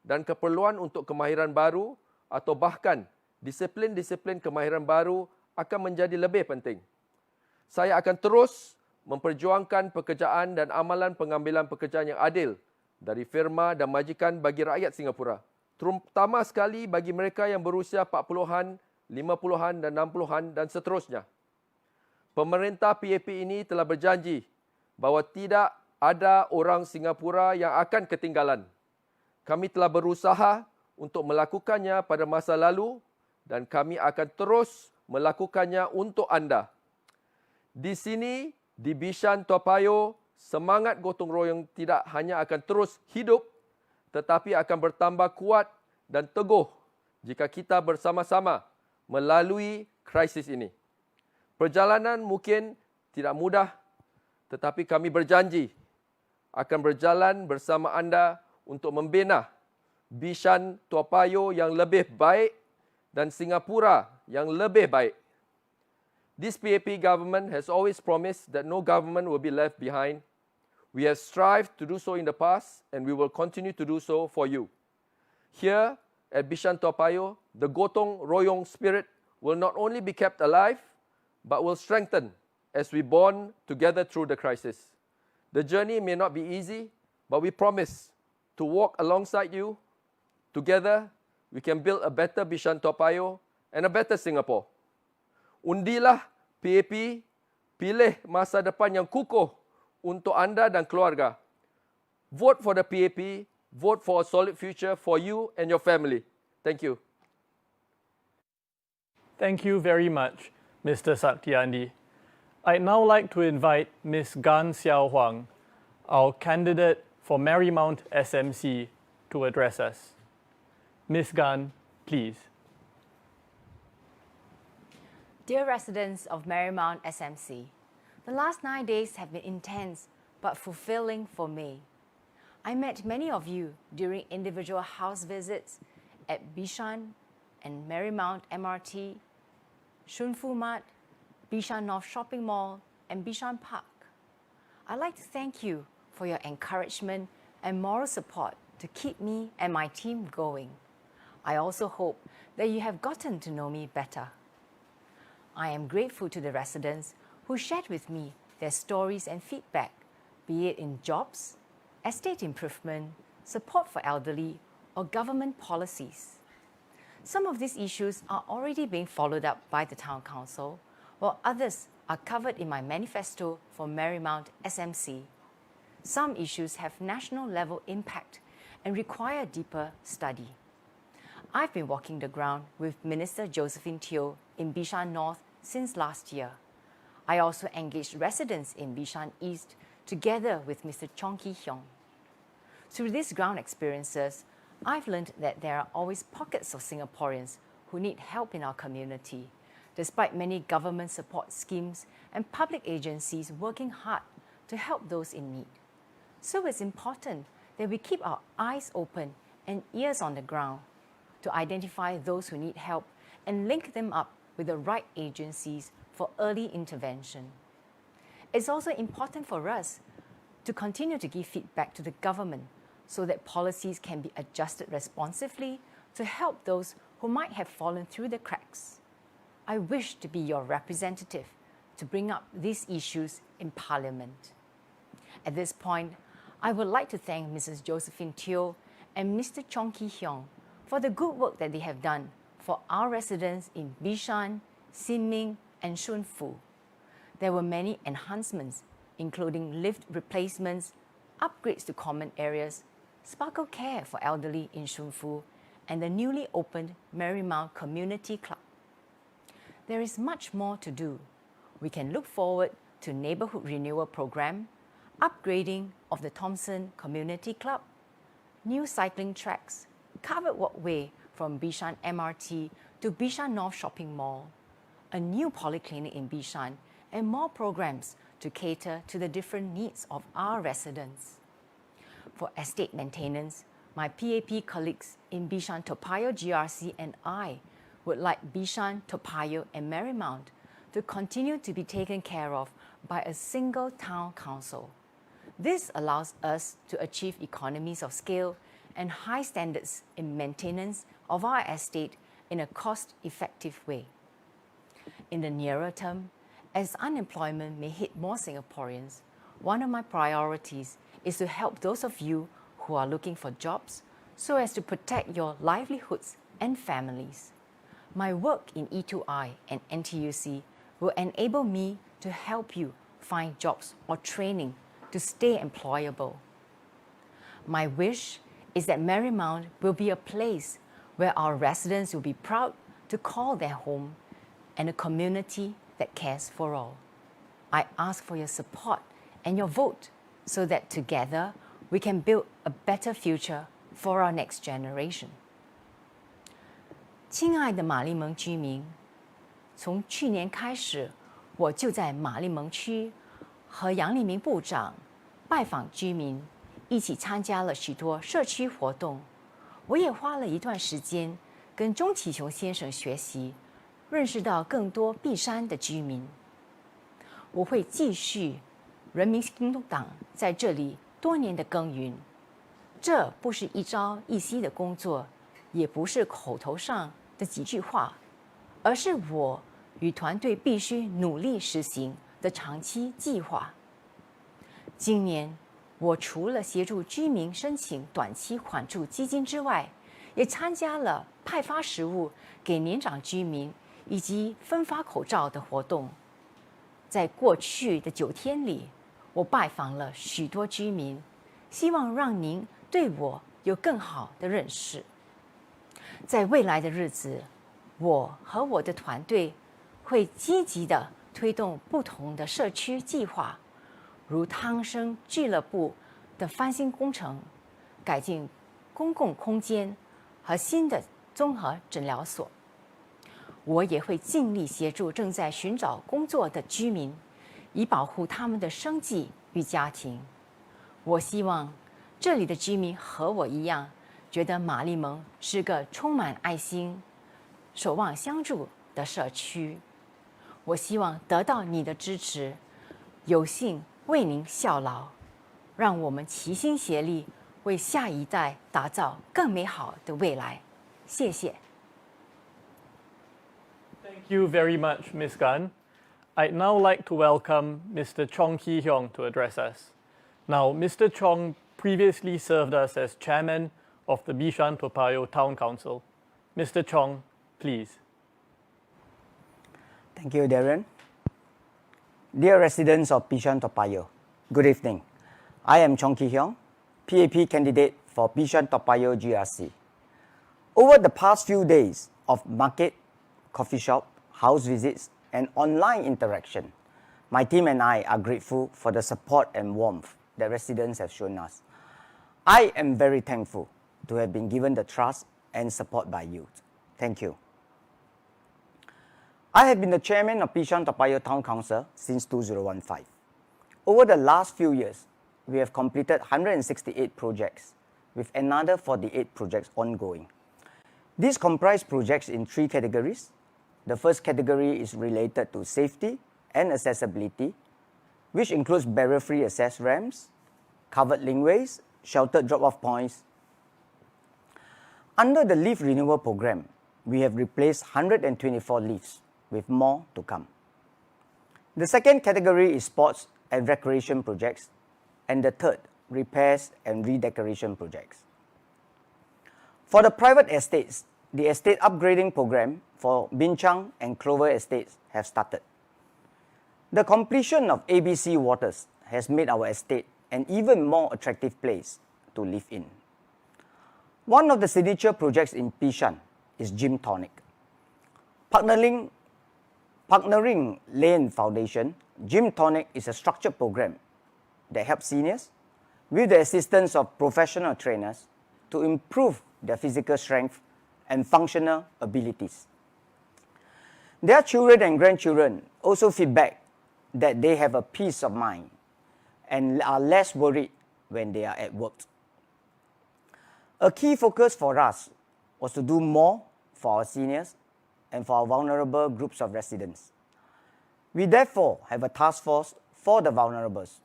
dan keperluan untuk kemahiran baru atau bahkan disiplin-disiplin kemahiran baru akan menjadi lebih penting. Saya akan terus memperjuangkan pekerjaan dan amalan pengambilan pekerjaan yang adil dari firma dan majikan bagi rakyat Singapura, terutama sekali bagi mereka yang berusia 40-an, 50-an dan 60-an dan seterusnya. Pemerintah PAP ini telah berjanji bahawa tidak ada orang Singapura yang akan ketinggalan. Kami telah berusaha untuk melakukannya pada masa lalu dan kami akan terus melakukannya untuk anda. Di sini, di Bishan-Toa Payoh, semangat gotong royong tidak hanya akan terus hidup tetapi akan bertambah kuat dan teguh jika kita bersama-sama melalui krisis ini. Perjalanan mungkin tidak mudah tetapi kami berjanji akan berjalan bersama anda untuk membina Bishan-Toa Payoh yang lebih baik dan Singapura yang lebih baik. This PAP government has always promised that no government will be left behind. We have strived to do so in the past and we will continue to do so for you. Here at Bishan-Toa Payoh, the gotong royong spirit will not only be kept alive but will strengthen as we bond together through the crisis. The journey may not be easy, but we promise to walk alongside you. Together, we can build a better Bishan-Toa Payoh and a better Singapore. Undilah PAP, pilih masa depan yang kukuh untuk anda dan keluarga. Vote for the PAP, vote for a solid future for you and your family. Thank you. Thank you very much, Mr. Saktiandi. I'd now like to invite Ms Gan Siow Huang, our candidate for Marymount SMC, to address us. Ms Gan, please. Dear residents of Marymount SMC, the last 9 days have been intense but fulfilling for me. I met many of you during individual house visits at Bishan and Marymount MRT, Shun Fu Mat, Bishan North Shopping Mall, and Bishan Park. I'd like to thank you for your encouragement and moral support to keep me and my team going. I also hope that you have gotten to know me better. I am grateful to the residents who shared with me their stories and feedback, be it in jobs, estate improvement, support for elderly, or government policies. Some of these issues are already being followed up by the Town Council, while others are covered in my manifesto for Marymount SMC. Some issues have national level impact and require deeper study. I've been walking the ground with Minister Josephine Teo in Bishan North since last year. I also engaged residents in Bishan East together with Mr. Chong Kee Hiong. Through these ground experiences, I've learned that there are always pockets of Singaporeans who need help in our community, despite many government support schemes and public agencies working hard to help those in need. So it's important that we keep our eyes open and ears on the ground to identify those who need help and link them up with the right agencies for early intervention. It's also important for us to continue to give feedback to the government so that policies can be adjusted responsively to help those who might have fallen through the cracks. I wish to be your representative to bring up these issues in Parliament. At this point, I would like to thank Mrs. Josephine Teo and Mr. Chong Kee Hiong for the good work that they have done for our residents in Bishan, Sin Ming, and Shun Fu. There were many enhancements, including lift replacements, upgrades to common areas, sparkle care for elderly in Shun Fu, and the newly opened Marymount Community Club. There is much more to do. We can look forward to neighbourhood renewal program, upgrading of the Thomson Community Club, new cycling tracks, covered walkway from Bishan MRT to Bishan North Shopping Mall, a new polyclinic in Bishan, and more programs to cater to the different needs of our residents. For estate maintenance, my PAP colleagues in Bishan-Toa Payoh GRC and I would like Bishan-Toa Payoh and Marymount to continue to be taken care of by a single town council. This allows us to achieve economies of scale and high standards in maintenance of our estate in a cost-effective way. In the nearer term, as unemployment may hit more Singaporeans, one of my priorities is to help those of you who are looking for jobs so as to protect your livelihoods and families. My work in E2I and NTUC will enable me to help you find jobs or training to stay employable. My wish is that Marymount will be a place where our residents will be proud to call their home and a community that cares for all. I ask for your support and your vote so that together we can build a better future for our next generation. 亲爱的马利蒙居民，从去年开始，我就在马利蒙区和杨立明部长拜访居民，一起参加了许多社区活动。我也花了一段时间跟钟启雄先生学习，认识到更多碧山的居民。我会继续人民行动党在这里多年的耕耘。这不是一朝一夕的工作，也不是口头上的几句话，而是我与团队必须努力实行的长期计划。今年，我除了协助居民申请短期缓助基金之外，也参加了派发食物给年长居民以及分发口罩的活动。在过去的9天里，我拜访了许多居民，希望让您对我有更好的认识。在未来的日子，我和我的团队会积极地推动不同的社区计划，如汤生俱乐部的翻新工程、改进公共空间和新的综合诊疗所。我也会尽力协助正在寻找工作的居民，以保护他们的生计与家庭。我希望这里的居民和我一样，觉得马利蒙是个充满爱心、守望相助的社区。我希望得到你的支持，有幸为您效劳，让我们齐心协力，为下一代打造更美好的未来。谢谢。Thank you very much, Ms. Gan. I'd now like to welcome Mr. Chong Kee Hiong to address us. Now, Mr. Chong previously served us as chairman of the Bishan-Toa Payoh Town Council. Mr. Chong, please. Thank you, Darren. Dear residents of Bishan-Toa Payoh, good evening. I am Chong Kee Hiong, PAP candidate for Bishan-Toa Payoh GRC. Over the past few days of market, coffee shop, house visits, and online interaction, my team and I are grateful for the support and warmth that residents have shown us. I am very thankful to have been given the trust and support by you. Thank you. I have been the chairman of Bishan-Toa Payoh Town Council since 2015. Over the last few years, we have completed 168 projects, with another 48 projects ongoing. These comprise projects in 3 categories. The first category is related to safety and accessibility, which includes barrier-free access ramps, covered linkways, sheltered drop-off points. Under the lift renewal program, we have replaced 124 lifts, with more to come. The second category is sports and recreation projects, and the third, repairs and redecoration projects. For the private estates, the estate upgrading program for Binchang and Clover estates have started. The completion of ABC Waters has made our estate an even more attractive place to live in. One of the signature projects in Bishan is Gym Tonic. Partnering Lane Foundation, Gym Tonic is a structured program that helps seniors, with the assistance of professional trainers, to improve their physical strength and functional abilities. Their children and grandchildren also feedback that they have a peace of mind and are less worried when they are at work. A key focus for us was to do more for our seniors and for our vulnerable groups of residents. We therefore have a task force for the vulnerables,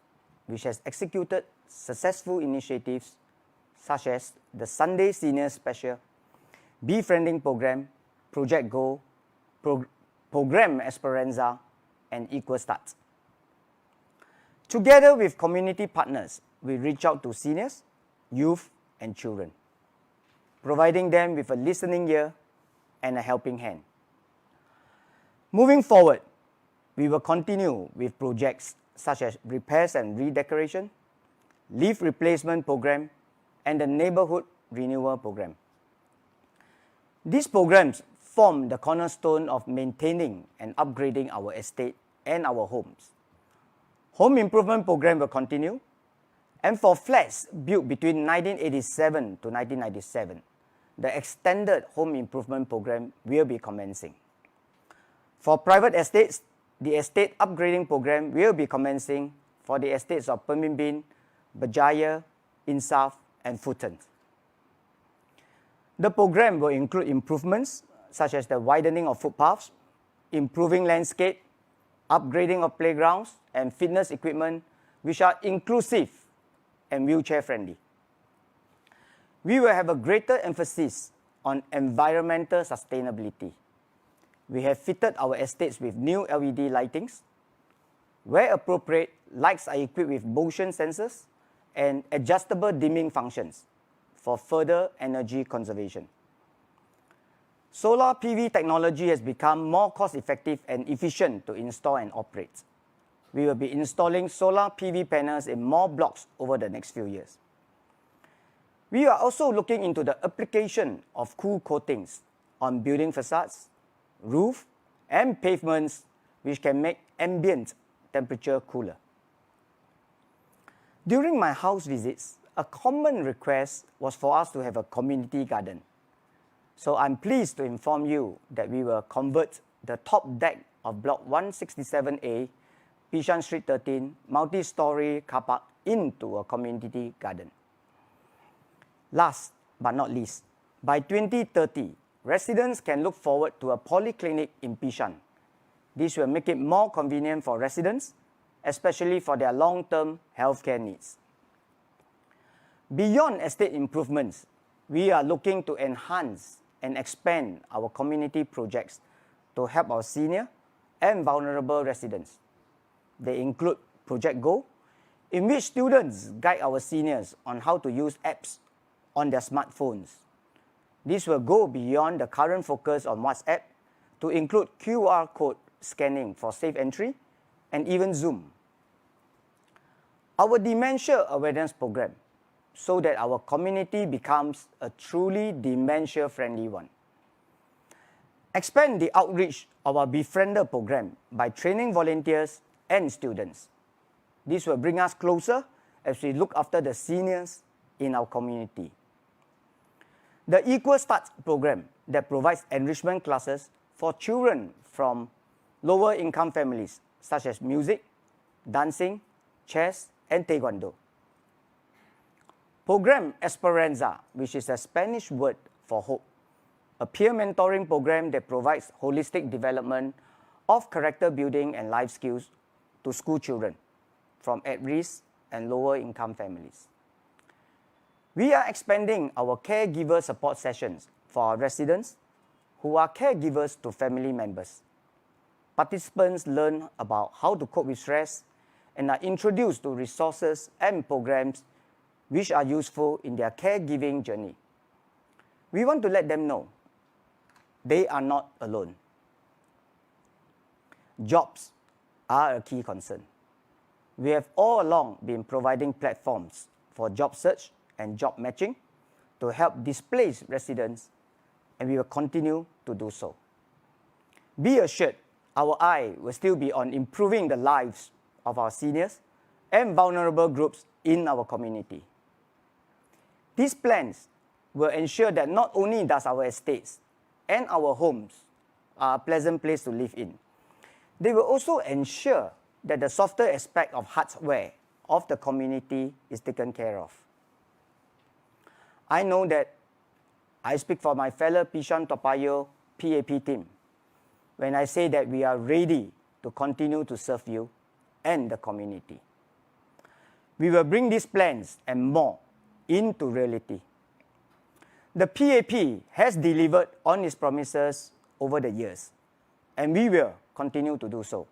which has executed successful initiatives such as the Sunday Senior Special, Befriending Program, Project Go, Program Esperanza, and Equal Start. Together with community partners, we reach out to seniors, youth, and children, providing them with a listening ear and a helping hand. Moving forward, we will continue with projects such as repairs and redecoration, lift replacement program, and the neighborhood renewal program. These programs form the cornerstone of maintaining and upgrading our estate and our homes. Home improvement program will continue, and for flats built between 1987 to 1997, the extended home improvement program will be commencing. For private estates, the estate upgrading program will be commencing for the estates of Pemimpin, Berjaya, Insaf, and Fulton. The program will include improvements such as the widening of footpaths, improving landscape, upgrading of playgrounds, and fitness equipment which are inclusive and wheelchair-friendly. We will have a greater emphasis on environmental sustainability. We have fitted our estates with new LED lightings. Where appropriate, lights are equipped with motion sensors and adjustable dimming functions for further energy conservation. Solar PV technology has become more cost-effective and efficient to install and operate. We will be installing solar PV panels in more blocks over the next few years. We are also looking into the application of cool coatings on building facades, roof, and pavements, which can make ambient temperature cooler. During my house visits, a common request was for us to have a community garden. So I'm pleased to inform you that we will convert the top deck of Block 167A, Bishan Street 13, multi-story car park into a community garden. Last but not least, by 2030, residents can look forward to a polyclinic in Bishan. This will make it more convenient for residents, especially for their long-term healthcare needs. Beyond estate improvements, we are looking to enhance and expand our community projects to help our senior and vulnerable residents. They include Project Go, in which students guide our seniors on how to use apps on their smartphones. This will go beyond the current focus on WhatsApp to include QR code scanning for safe entry and even Zoom. Our dementia awareness program so that our community becomes a truly dementia-friendly one. Expand the outreach of our Befriender program by training volunteers and students. This will bring us closer as we look after the seniors in our community. The Equal Start program that provides enrichment classes for children from lower income families such as music, dancing, chess, and taekwondo. Program Esperanza, which is a Spanish word for hope, a peer mentoring program that provides holistic development of character building and life skills to school children from at-risk and lower income families. We are expanding our caregiver support sessions for our residents who are caregivers to family members. Participants learn about how to cope with stress and are introduced to resources and programs which are useful in their caregiving journey. We want to let them know they are not alone. Jobs are a key concern. We have all along been providing platforms for job search and job matching to help displaced residents, and we will continue to do so. Be assured, our eye will still be on improving the lives of our seniors and vulnerable groups in our community. These plans will ensure that not only does our estates and our homes are a pleasant place to live in, they will also ensure that the softer aspect of hardware of the community is taken care of. I know that I speak for my fellow Bishan-Toa Payoh PAP team when I say that we are ready to continue to serve you and the community. We will bring these plans and more into reality. The PAP has delivered on its promises over the years, and we will continue to do so.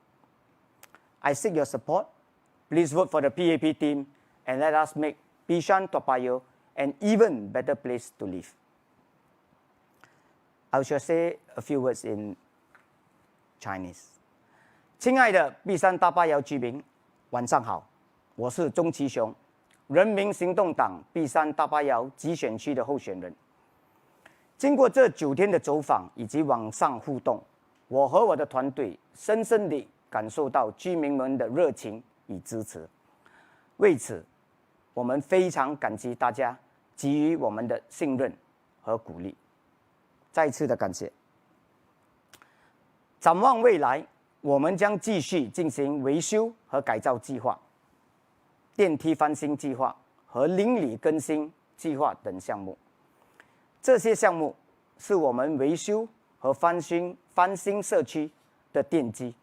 I seek your support. Please vote for the PAP team and let us make Bishan-Toa Payoh an even better place to live. I shall say a few words in Chinese. 亲爱的碧山大巴窑居民，晚上好，我是钟其雄，人民行动党碧山大巴窑集选区的候选人。经过这9天的走访以及网上互动，我和我的团队深深地感受到居民们的热情与支持。为此，我们非常感激大家给予我们的信任和鼓励。再一次的感谢。展望未来，我们将继续进行维修和改造计划、电梯翻新计划和邻里更新计划等项目。这些项目是我们维修和翻新社区的奠基。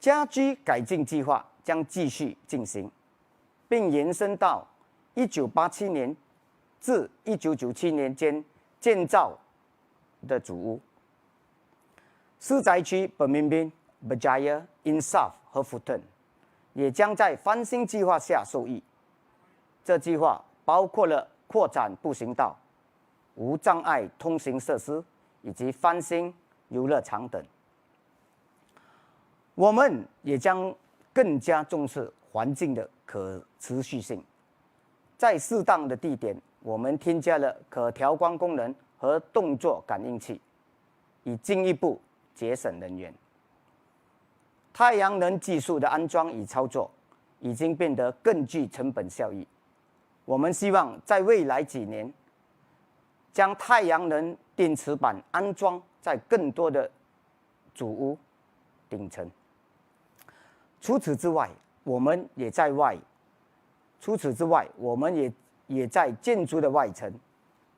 家居改进计划将继续进行，并延伸到1987年至1997年间建造的主屋。市宅区 Pemimpin、Berjaya、Insaf 和 Futon 也将在翻新计划下受益。这计划包括了扩展步行道、无障碍通行设施以及翻新游乐场等。我们也将更加重视环境的可持续性，在适当的地点，我们添加了可调光功能和动作感应器，以进一步节省能源。太阳能技术的安装与操作已经变得更具成本效益。我们希望在未来几年，将太阳能电池板安装在更多的主屋顶层。除此之外，我们也在建筑的外层、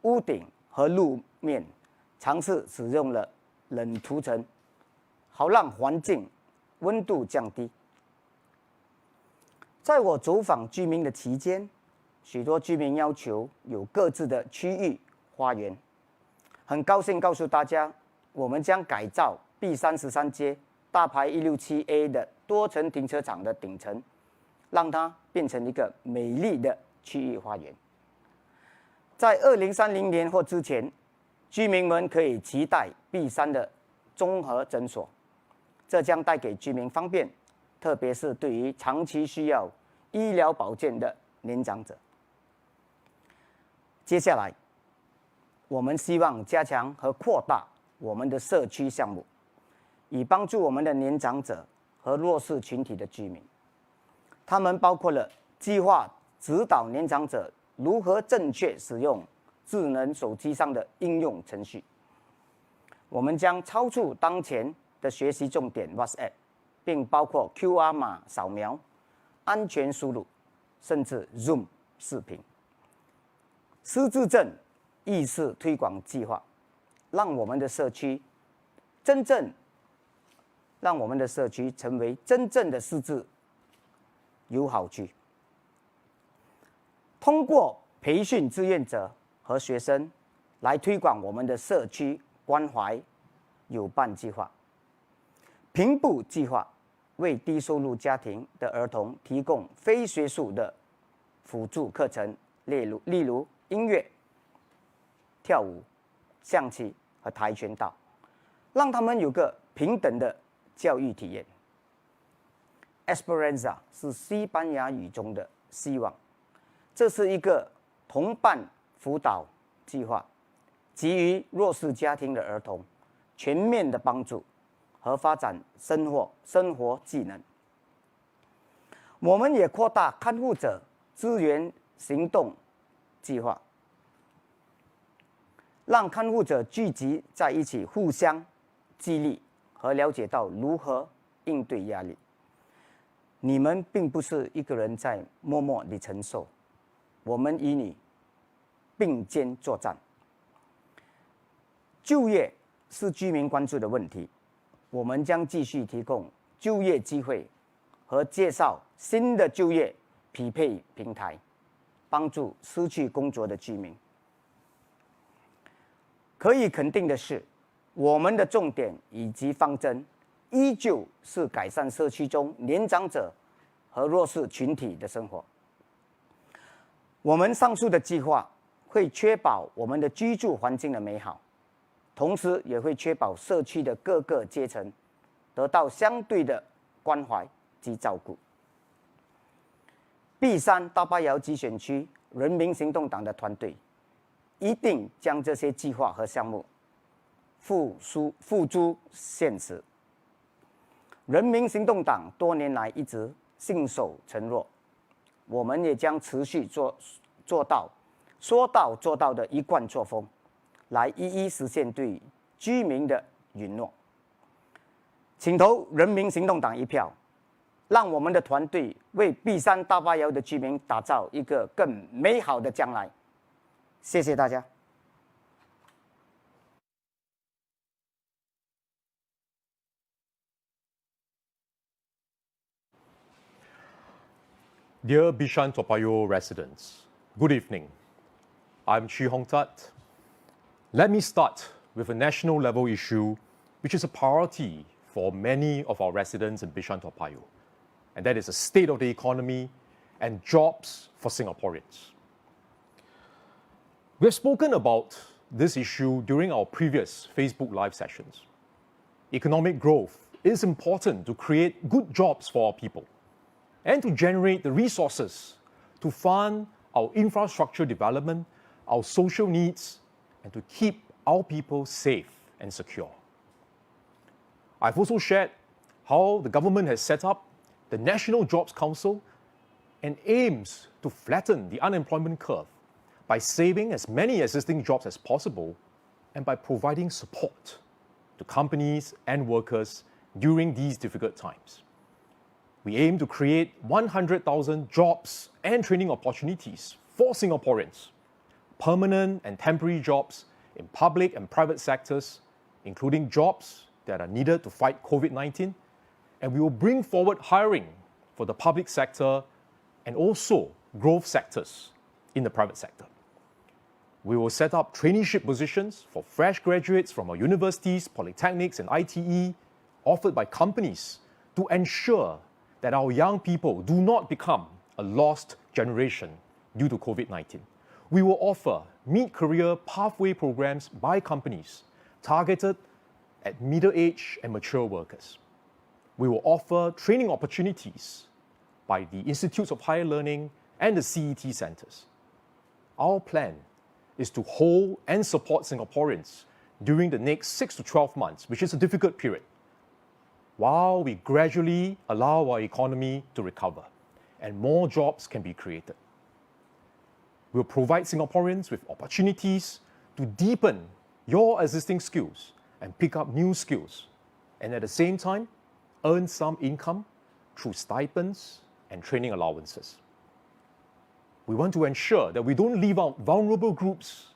屋顶和路面尝试使用了冷涂层，好让环境温度降低。在我走访居民的期间，许多居民要求有各自的区域花园。很高兴告诉大家，我们将改造 B33街大排167A 的多层停车场的顶层，让它变成一个美丽的区域花园。在2030年或之前，居民们可以期待 B3的综合诊所，这将带给居民方便特别是对于长期需要医疗保健的年长者。接下来，我们希望加强和扩大我们的社区项目，以帮助我们的年长者和弱势群体的居民。他们包括了计划指导年长者如何正确使用智能手机上的应用程序。我们将超出当前的学习重点 WhatsApp， 并包括 QR 码扫描、安全输入，甚至 Zoom 视频。失智症意识推广计划，让我们的社区成为真正的失智友好区。通过培训志愿者和学生来推广我们的社区关怀友伴计划。平步计划为低收入家庭的儿童提供非学术的辅助课程，例如音乐、跳舞、象棋和跆拳道，让他们有个平等的教育体验。Esperanza 是西班牙语中的希望，这是一个同伴辅导计划，给予弱势家庭的儿童全面的帮助和发展生活技能。我们也扩大看护者资源行动计划，让看护者聚集在一起，互相激励和了解到如何应对压力。你们并不是一个人在默默地承受，我们与你并肩作战。就业是居民关注的问题，我们将继续提供就业机会和介绍新的就业匹配平台，帮助失去工作的居民。可以肯定的是，我们的重点以及方针依旧是改善社区中年长者和弱势群体的生活。我们上述的计划会确保我们的居住环境的美好，同时也会确保社区的各个阶层得到相对的关怀及照顾。碧山大巴窑集选区人民行动党的团队一定将这些计划和项目付诸现实。人民行动党多年来一直信守承诺，我们也将持续做到说到做到的一贯作风，来一一实现对居民的允诺。请投人民行动党一票，让我们的团队为碧山大巴窑的居民打造一个更美好的将来。谢谢大家。Dear Bishan-Toa Payoh residents, good evening. I'm Chee Hong Tat. Let me start with a national level issue which is a priority for many of our residents in Bishan-Toa Payoh, and that is the state of the economy and jobs for Singaporeans. We have spoken about this issue during our previous Facebook Live sessions. Economic growth is important to create good jobs for our people and to generate the resources to fund our infrastructure development, our social needs, and to keep our people safe and secure. I've also shared how the government has set up the National Jobs Council and aims to flatten the unemployment curve by saving as many existing jobs as possible and by providing support to companies and workers during these difficult times. We aim to create 100,000 jobs and training opportunities for Singaporeans, permanent and temporary jobs in public and private sectors, including jobs that are needed to fight COVID-19, and we will bring forward hiring for the public sector and also growth sectors in the private sector. We will set up traineeship positions for fresh graduates from our universities, polytechnics, and ITE offered by companies to ensure that our young people do not become a lost generation due to COVID-19. We will offer mid-career pathway programs by companies targeted at middle-aged and mature workers. we will offer training opportunities by the Institutes of Higher Learning and the CET centers. Our plan is to hold and support Singaporeans during the next 6 to 12 months, which is a difficult period, while we gradually allow our economy to recover and more jobs can be created. We'll provide Singaporeans with opportunities to deepen your existing skills and pick up new skills, and at the same time, earn some income through stipends and training allowances. We want to ensure that we don't leave out vulnerable groups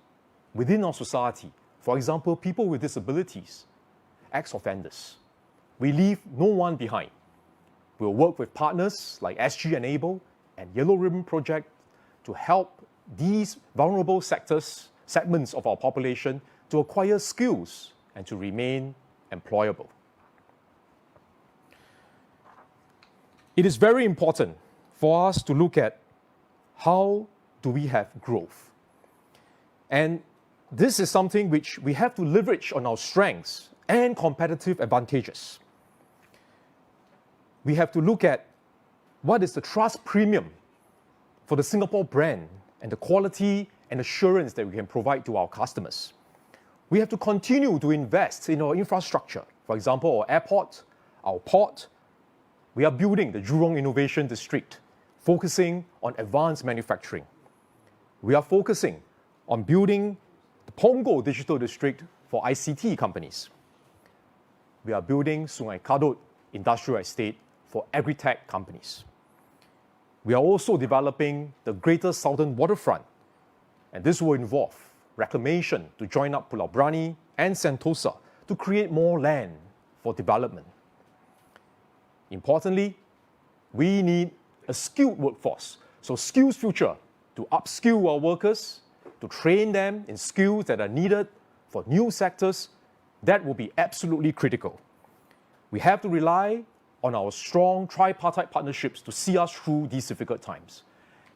within our society. For example, people with disabilities, ex-offenders. We leave no one behind. We'll work with partners like SG Enable and Yellow Ribbon Project to help these vulnerable segments of our population to acquire skills and to remain employable. It is very important for us to look at how do we have growth. And this is something which we have to leverage on our strengths and competitive advantages. We have to look at what is the trust premium for the Singapore brand and the quality and assurance that we can provide to our customers. We have to continue to invest in our infrastructure. For example, our airport, our port. We are building the Jurong Innovation District, focusing on advanced manufacturing. We are focusing on building the Punggol Digital District for ICT companies. We are building Sungai Kadut Industrial Estate for agri-tech companies. We are also developing the Greater Southern Waterfront, and this will involve reclamation to join up Pulau Brani and Sentosa to create more land for development. Importantly, we need a skilled workforce, so Skills Future, to upskill our workers, to train them in skills that are needed for new sectors. That will be absolutely critical. We have to rely on our strong tripartite partnerships to see us through these difficult times.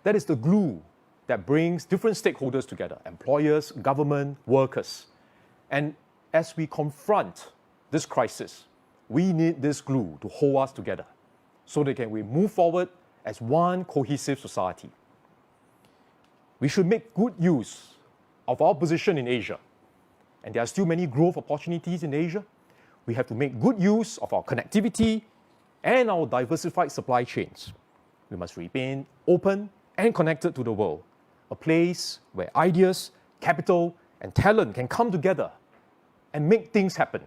That is the glue that brings different stakeholders together, employers, government, workers. And as we confront this crisis, we need this glue to hold us together so that we move forward as one cohesive society. We should make good use of our position in Asia. And there are still many growth opportunities in Asia. We have to make good use of our connectivity and our diversified supply chains. We must remain open and connected to the world, a place where ideas, capital, and talent can come together and make things happen.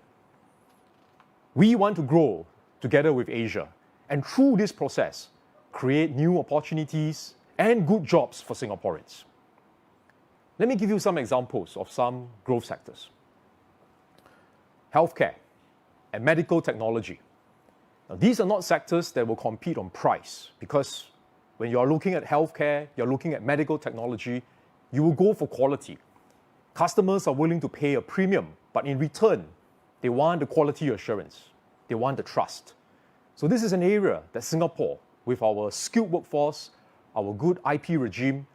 We want to grow together with Asia, and through this process, create new opportunities and good jobs for Singaporeans. Let me give you some examples of some growth sectors. Healthcare and medical technology. Now, these are not sectors that will compete on price, because when you are looking at healthcare, you're looking at medical technology, you will go for quality. Customers are willing to pay a premium, but in return, they want the quality assurance. They want the trust. So this is an area that Singapore, with our skilled workforce, our good IP regime,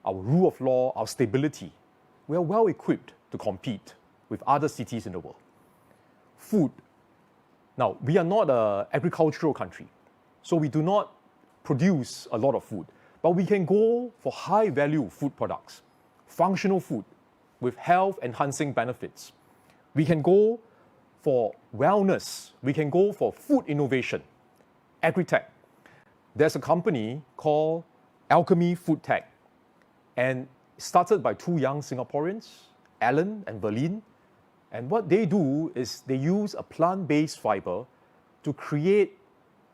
our rule of law, our stability, we are well equipped to compete with other cities in the world. Food. Now, we are not an agricultural country, so we do not produce a lot of food, but we can go for high-value food products, functional food with health-enhancing benefits. We can go for wellness. We can go for food innovation, agri-tech. There's a company called Alchemy Food Tech, and started by two young Singaporeans, Alan and Berlin. And what they do is they use a plant-based fiber to create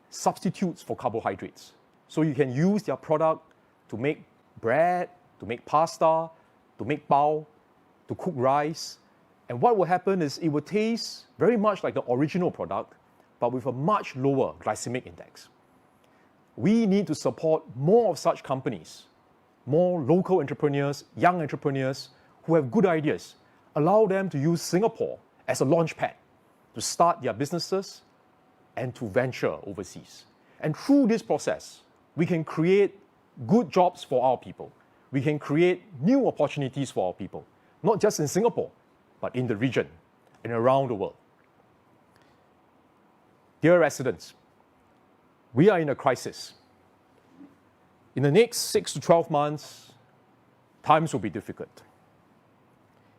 substitutes for carbohydrates. So you can use their product to make bread, to make pasta, to make bao, to cook rice. And what will happen is it will taste very much like the original product, but with a much lower glycemic index. We need to support more of such companies, more local entrepreneurs, young entrepreneurs who have good ideas. Allow them to use Singapore as a launch pad to start their businesses and to venture overseas. And through this process, we can create good jobs for our people. We can create new opportunities for our people, not just in Singapore, but in the region and around the world. Dear residents, We are in a crisis. In the next 6 to 12 months, times will be difficult.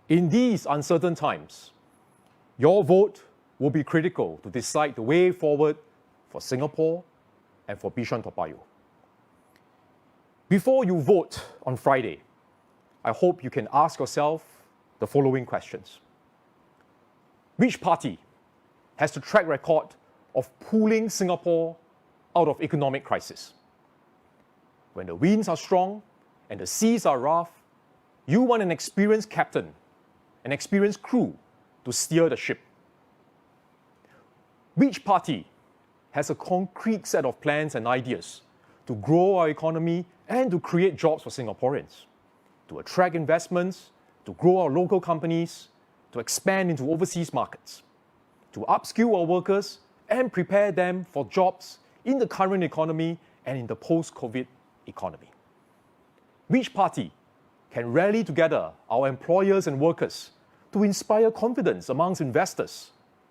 In these uncertain times, your vote will be critical to decide the way forward for Singapore and for Bishan-Toa Payoh. Before you vote on Friday, I hope you can ask yourself the following questions. Which party has the track record of pulling Singapore out of economic crisis? When the winds are strong and the seas are rough, you want an experienced captain, an experienced crew to steer the ship. Which party has a concrete set of plans and ideas to grow our economy and to create jobs for Singaporeans, to attract investments, to grow our local companies, to expand into overseas markets, to upskill our workers and prepare them for jobs in the current economy and in the post-COVID economy? Which party can rally together our employers and workers to inspire confidence amongst investors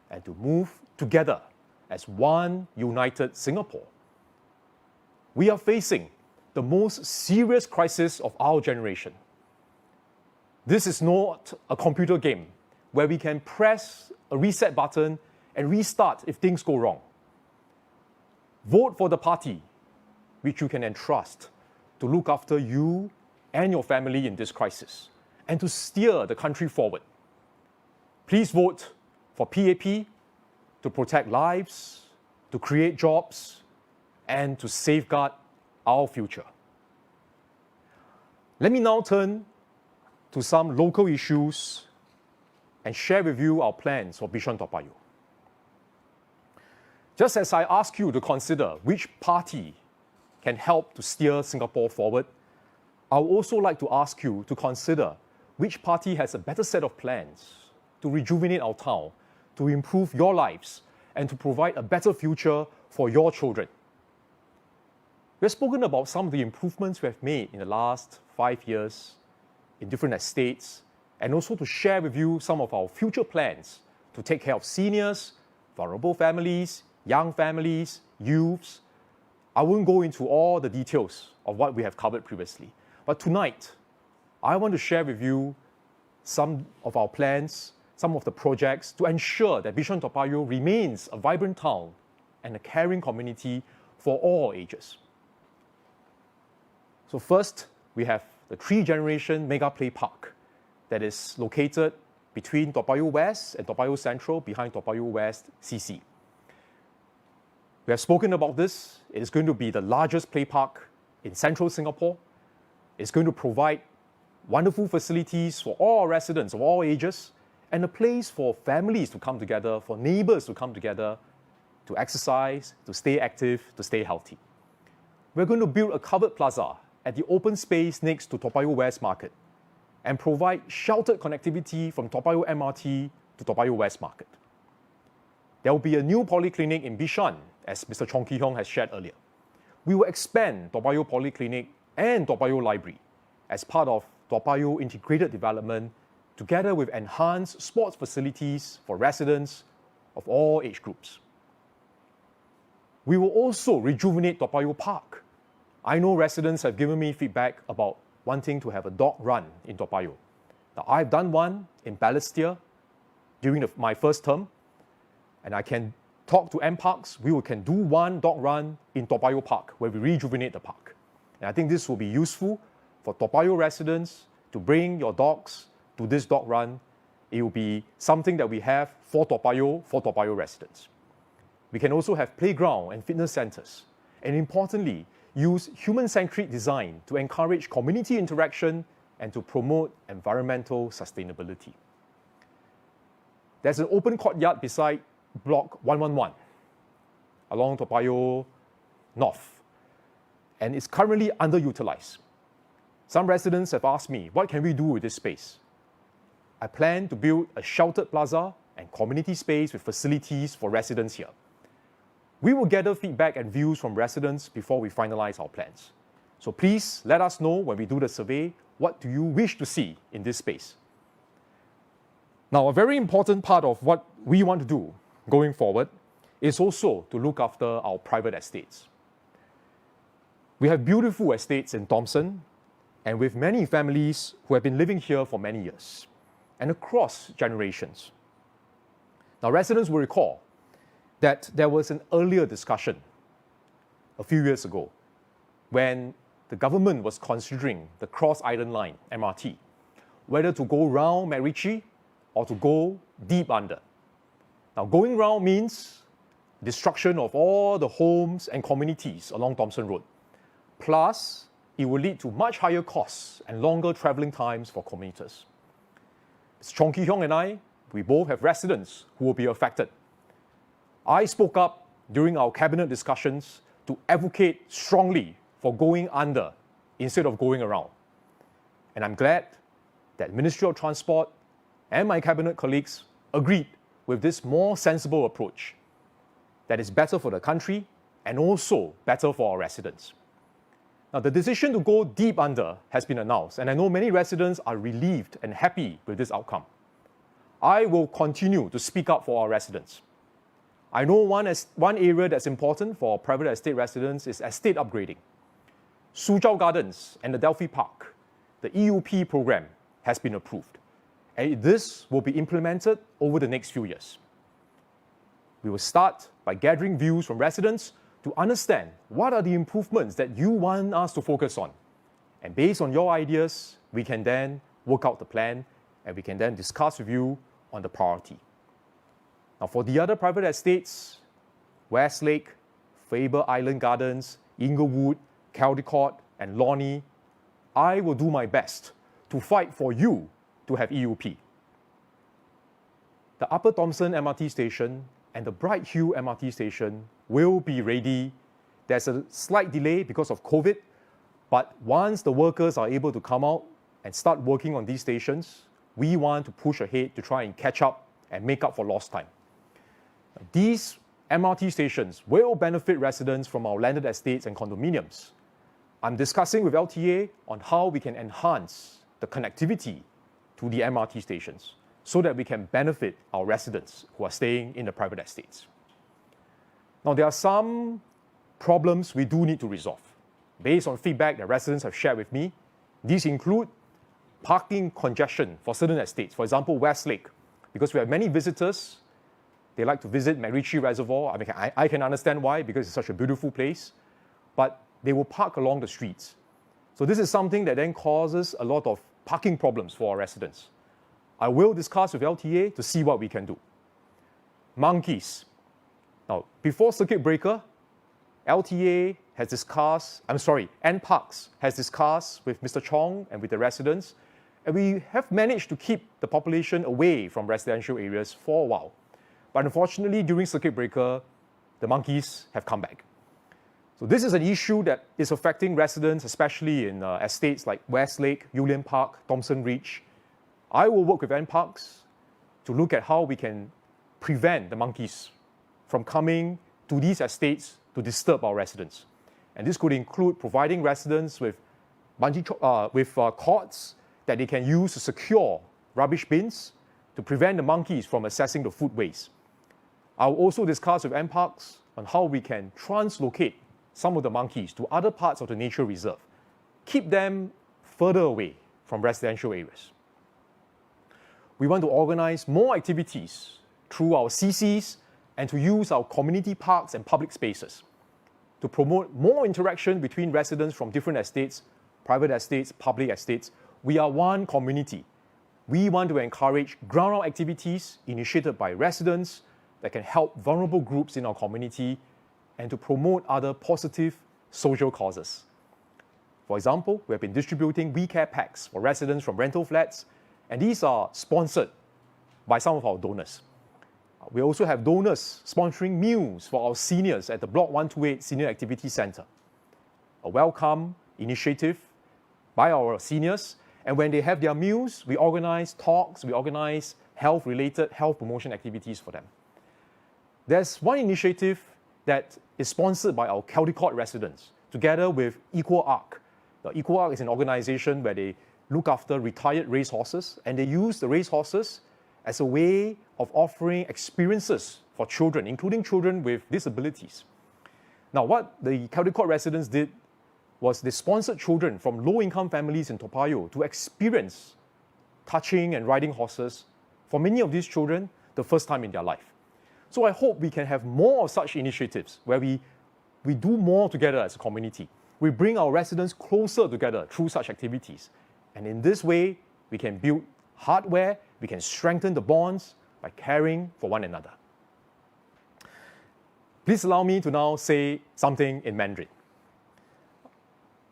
and to move together as one united Singapore? We are facing the most serious crisis of our generation. This is not a computer game where we can press a reset button and restart if things go wrong. Vote for the party which you can entrust to look after you and your family in this crisis and to steer the country forward. Please vote for PAP to protect lives, to create jobs, and to safeguard our future. Let me now turn to some local issues and share with you our plans for Bishan-Toa Payoh. Just as I ask you to consider which party can help to steer Singapore forward, I would also like to ask you to consider which party has a better set of plans to rejuvenate our town, to improve your lives, and to provide a better future for your children. We have spoken about some of the improvements we have made in the last 5 years in different estates, and also to share with you some of our future plans to take care of seniors, vulnerable families, young families, youths. I won't go into all the details of what we have covered previously, but tonight, I want to share with you some of our plans, some of the projects to ensure that Bishan-Toa Payoh remains a vibrant town and a caring community for all ages. So first, we have the 3-generation mega play park that is located between Toa Payoh West and Toa Payoh Central behind Toa Payoh West CC. We have spoken about this. It is going to be the largest play park in central Singapore. It's going to provide wonderful facilities for all residents of all ages and a place for families to come together, for neighbors to come together, to exercise, to stay active, to stay healthy. We're going to build a covered plaza at the open space next to Toa Payoh West Market and provide sheltered connectivity from Toa Payoh MRT to Toa Payoh West Market. There will be a new polyclinic in Bishan, as Mr. Chong Kee Hiong has shared earlier. We will expand Toa Payoh Polyclinic and Toa Payoh Library as part of Toa Payoh Integrated Development, together with enhanced sports facilities for residents of all age groups. We will also rejuvenate Toa Payoh Park. I know residents have given me feedback about wanting to have a dog run in Toa Payoh. Now, I've done one in Balestier during my first term, and I can talk to M-Parks. We can do one dog run in Toa Payoh Park where we rejuvenate the park. And I think this will be useful for Toa Payoh residents to bring your dogs to this dog run. It will be something that we have for Toa Payoh residents. We can also have playground and fitness centers. And importantly, use human-centric design to encourage community interaction and to promote environmental sustainability. There's an open courtyard beside Block 111 along Toa Payoh North, and it's currently underutilized. Some residents have asked me, what can we do with this space? I plan to build a sheltered plaza and community space with facilities for residents here. We will gather feedback and views from residents before we finalize our plans. So please let us know when we do the survey, what do you wish to see in this space? Now, a very important part of what we want to do going forward is also to look after our private estates. We have beautiful estates in Thomson, and with many families who have been living here for many years and across generations. Now, residents will recall that there was an earlier discussion a few years ago when the government was considering the Cross Island Line, MRT, whether to go round MacRitchie or to go deep under. Now, going round means destruction of all the homes and communities along Thomson Road. Plus, it will lead to much higher costs and longer travelling times for commuters. Ms Chong Kee Hiong and I, we both have residents who will be affected. I spoke up during our cabinet discussions to advocate strongly for going under instead of going around. And I'm glad that Ministry of Transport and my cabinet colleagues agreed with this more sensible approach that is better for the country and also better for our residents. Now, the decision to go deep under has been announced, and I know many residents are relieved and happy with this outcome. I will continue to speak up for our residents. I know one area that's important for private estate residents is estate upgrading. Suzhou Gardens and the Delphi Park, the EUP program has been approved, and this will be implemented over the next few years. We will start by gathering views from residents to understand what are the improvements that you want us to focus on. And based on your ideas, we can then work out the plan and we can then discuss with you on the priority. Now, for the other private estates, Westlake, Faber Island Gardens, Inglewood, Caldecott, and Lornie, I will do my best to fight for you to have EUP. The Upper Thomson MRT station and the Bright Hill MRT station will be ready. There's a slight delay because of COVID, but once the workers are able to come out and start working on these stations, we want to push ahead to try and catch up and make up for lost time. These MRT stations will benefit residents from our landed estates and condominiums. I'm discussing with LTA on how we can enhance the connectivity to the MRT stations so that we can benefit our residents who are staying in the private estates. Now, there are some problems we do need to resolve. Based on feedback that residents have shared with me, these include parking congestion for certain estates. For example, Westlake, because we have many visitors, they like to visit MacRitchie Reservoir. I mean, I can understand why, because it's such a beautiful place, but they will park along the streets. So this is something that then causes a lot of parking problems for our residents. I will discuss with LTA to see what we can do. Monkeys. Now, before circuit breaker, LTA has discussed, NParks has discussed with Mr. Chong and with the residents, and we have managed to keep the population away from residential areas for a while. But unfortunately, during circuit breaker, the monkeys have come back. So this is an issue that is affecting residents, especially in estates like Westlake, Yulian Park, Thomson Reach. I will work with NParks to look at how we can prevent the monkeys from coming to these estates to disturb our residents. And this could include providing residents with cords that they can use to secure rubbish bins to prevent the monkeys from accessing the food waste. I'll also discuss with NParks on how we can translocate some of the monkeys to other parts of the nature reserve, keep them further away from residential areas. We want to organize more activities through our CCs and to use our community parks and public spaces to promote more interaction between residents from different estates, private estates, public estates. We are one community. We want to encourage ground-up activities initiated by residents that can help vulnerable groups in our community and to promote other positive social causes. For example, we have been distributing We Care packs for residents from rental flats, and these are sponsored by some of our donors. We also have donors sponsoring meals for our seniors at the Block 128 Senior Activity Centre, a welcome initiative by our seniors. And when they have their meals, we organize talks, we organize health-related health promotion activities for them. There's one initiative that is sponsored by our Caldecott residents, together with Equal Arc. The Equal Arc is an organization where they look after retired racehorses, and they use the racehorses as a way of offering experiences for children, including children with disabilities. Now, what the Caldecott residents did was they sponsored children from low-income families in Toa Payoh to experience touching and riding horses, for many of these children, the first time in their life. So I hope we can have more of such initiatives where we do more together as a community. We bring our residents closer together through such activities. And in this way, we can build hardware, we can strengthen the bonds by caring for one another. Please allow me to now say something in Mandarin.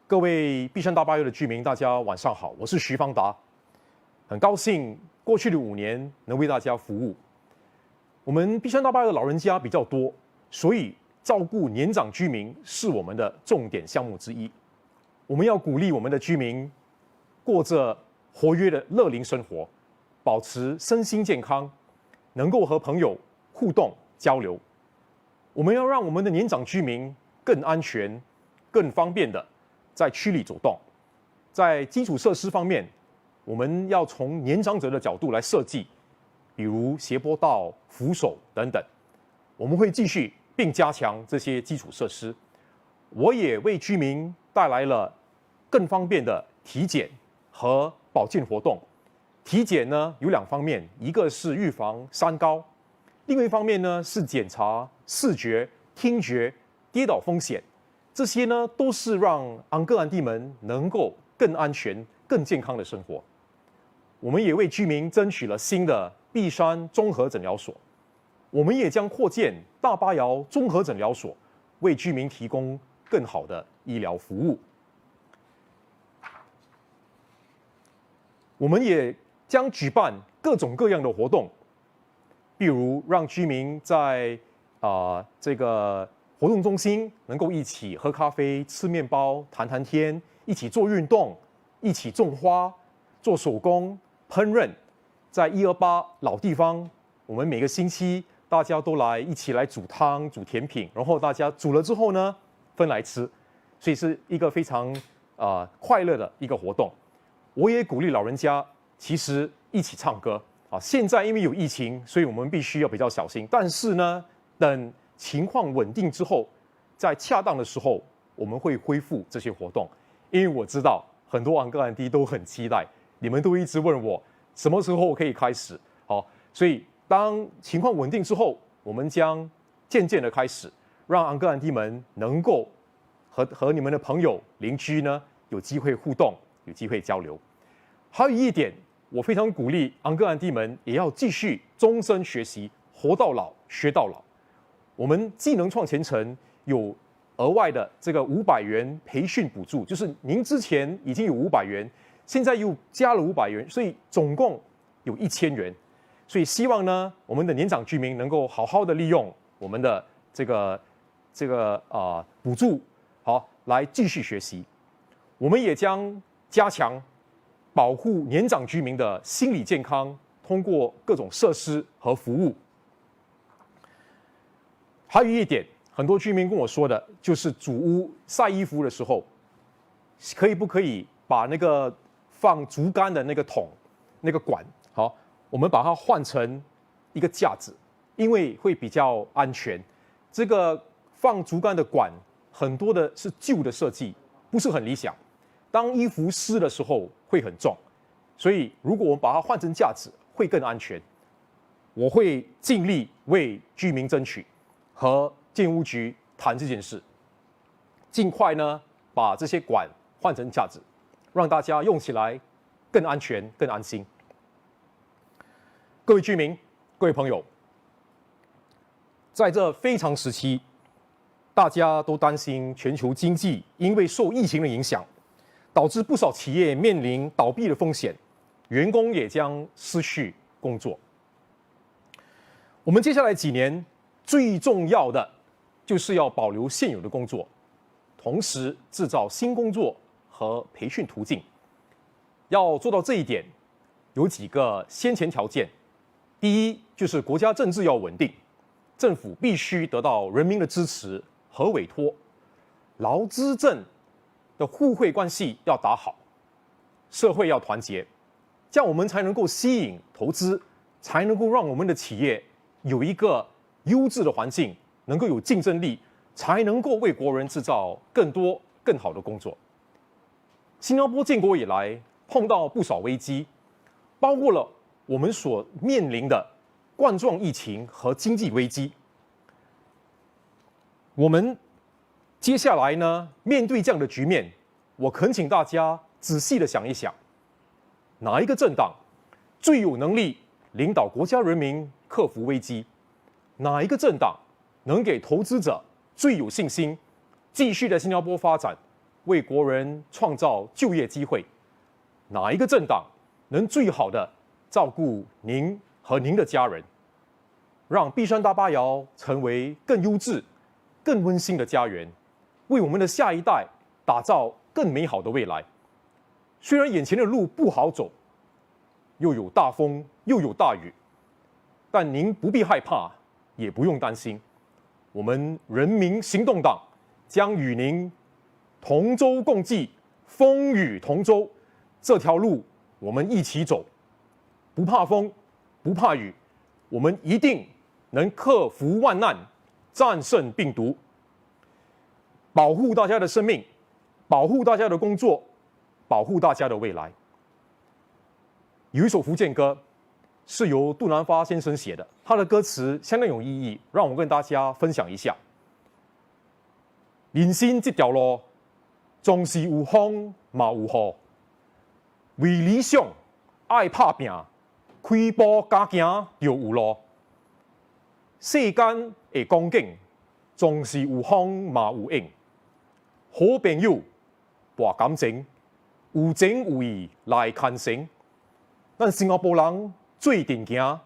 各位碧山大巴油的居民，大家晚上好，我是徐方达，很高兴过去的5年能为大家服务。我们碧山大巴油的老人家比较多，所以照顾年长居民是我们的重点项目之一。我们要鼓励我们的居民过着活跃的乐龄生活，保持身心健康，能够和朋友互动交流。我们要让我们的年长居民更安全、更方便的在区里走动。在基础设施方面，我们要从年长者的角度来设计，比如斜坡道、扶手等等。我们会继续并加强这些基础设施。我也为居民带来了更方便的体检和保健活动。体检呢有2方面，一个是预防三高，另外一方面呢是检查视觉、听觉、跌倒风险。这些呢都是让昂哥安弟们能够更安全、更健康的生活。我们也为居民争取了新的碧山综合诊疗所，我们也将扩建大巴窑综合诊疗所，为居民提供更好的医疗服务。我们也将举办各种各样的活动，比如让居民在这个活动中心能够一起喝咖啡、吃面包、谈谈天，一起做运动，一起种花、做手工、烹饪。在128老地方，我们每个星期大家都一起来煮汤、煮甜品，然后大家煮了之后呢，分来吃，所以是一个非常快乐的一个活动。我也鼓励老人家其实一起唱歌啊。现在因为有疫情，所以我们必须要比较小心。但是呢，等情况稳定之后，在恰当的时候，我们会恢复这些活动。因为我知道很多昂哥安弟都很期待，你们都一直问我什么时候可以开始。好，所以当情况稳定之后，我们将渐渐的开始，让昂哥安弟们能够和你们的朋友、邻居呢有机会互动，有机会交流。还有一点，我非常鼓励昂哥安弟们也要继续终身学习，活到老学到老。我们技能创前程有额外的这个500元培训补助，就是您之前已经有500元，现在又加了500元，所以总共有1000元。所以希望呢，我们的年长居民能够好好的利用我们的这个补助，好来继续学习。我们也将加强保护年长居民的心理健康，通过各种设施和服务。还有一点，很多居民跟我说的就是主屋晒衣服的时候，不可以把那个放竹竿的那个桶、那个管，好，我们把它换成一个架子，因为会比较安全。这个放竹竿的管很多的是旧的设计，不是很理想。当衣服湿的时候会很重，所以如果我们把它换成架子，会更安全。我会尽力为居民争取，和建屋局谈这件事，尽快呢把这些管换成架子，让大家用起来更安全、更安心。各位居民、各位朋友，在这非常时期，大家都担心全球经济因为受疫情的影响，导致不少企业面临倒闭的风险，员工也将失去工作。我们接下来几年最重要的就是要保留现有的工作，同时制造新工作和培训途径。要做到这一点，有几个先前条件。第一，就是国家政治要稳定，政府必须得到人民的支持和委托，劳资政的互惠关系要打好，社会要团结，这样我们才能够吸引投资，才能够让我们的企业有一个优质的环境，能够有竞争力，才能够为国人制造更多更好的工作。新加坡建国以来碰到不少危机，包括了我们所面临的冠状疫情和经济危机。我们接下来呢，面对这样的局面，我恳请大家仔细的想一想，哪一个政党最有能力领导国家人民克服危机？哪一个政党能给投资者最有信心，继续在新加坡发展，为国人创造就业机会？哪一个政党能最好的照顾您和您的家人，让碧山大巴窑成为更优质、更温馨的家园，为我们的下一代打造更美好的未来？虽然眼前的路不好走，又有大风又有大雨，但您不必害怕，也不用担心。我们人民行动党将与您同舟共济，风雨同舟。这条路我们一起走，不怕风，不怕雨，我们一定能克服万难，战胜病毒，保护大家的生命，保护大家的工作，保护大家的未来。有一首福建歌是由杜南发先生写的，他的歌词相当有意义，让我跟大家分享一下。人生这条路，总是有风嘛有雨，为理想爱打拼，开步加行就有路。世间的光景，总是有风嘛有影。好朋友博感情，有情有义来牵成。咱新加坡人做定行，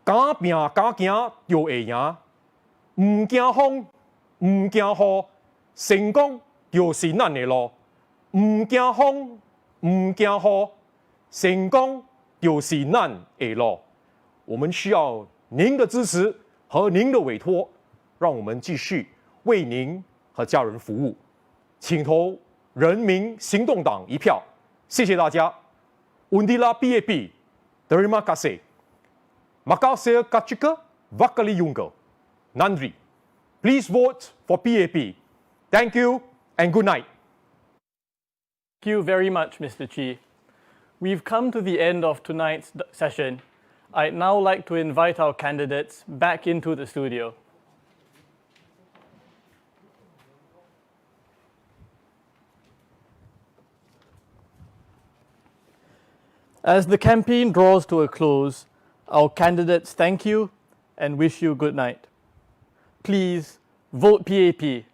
敢拼敢行就会赢。唔惊风，唔惊雨，成功就是咱的路。唔惊风，唔惊雨，成功就是咱的路。我们需要您的支持和您的委托，让我们继续为您和家人服务。请投人民行动党一票，谢谢大家。Untitled PAP, terima kasih. Maka saya katakan vakali Jungle. Nandri. Please vote for PAP. Thank you and good night. Thank you very much, Mr. Chee. We've come to the end of tonight's session. I'd now like to invite our candidates back into the studio. As the campaign draws to a close, our candidates thank you and wish you good night. Please vote PAP.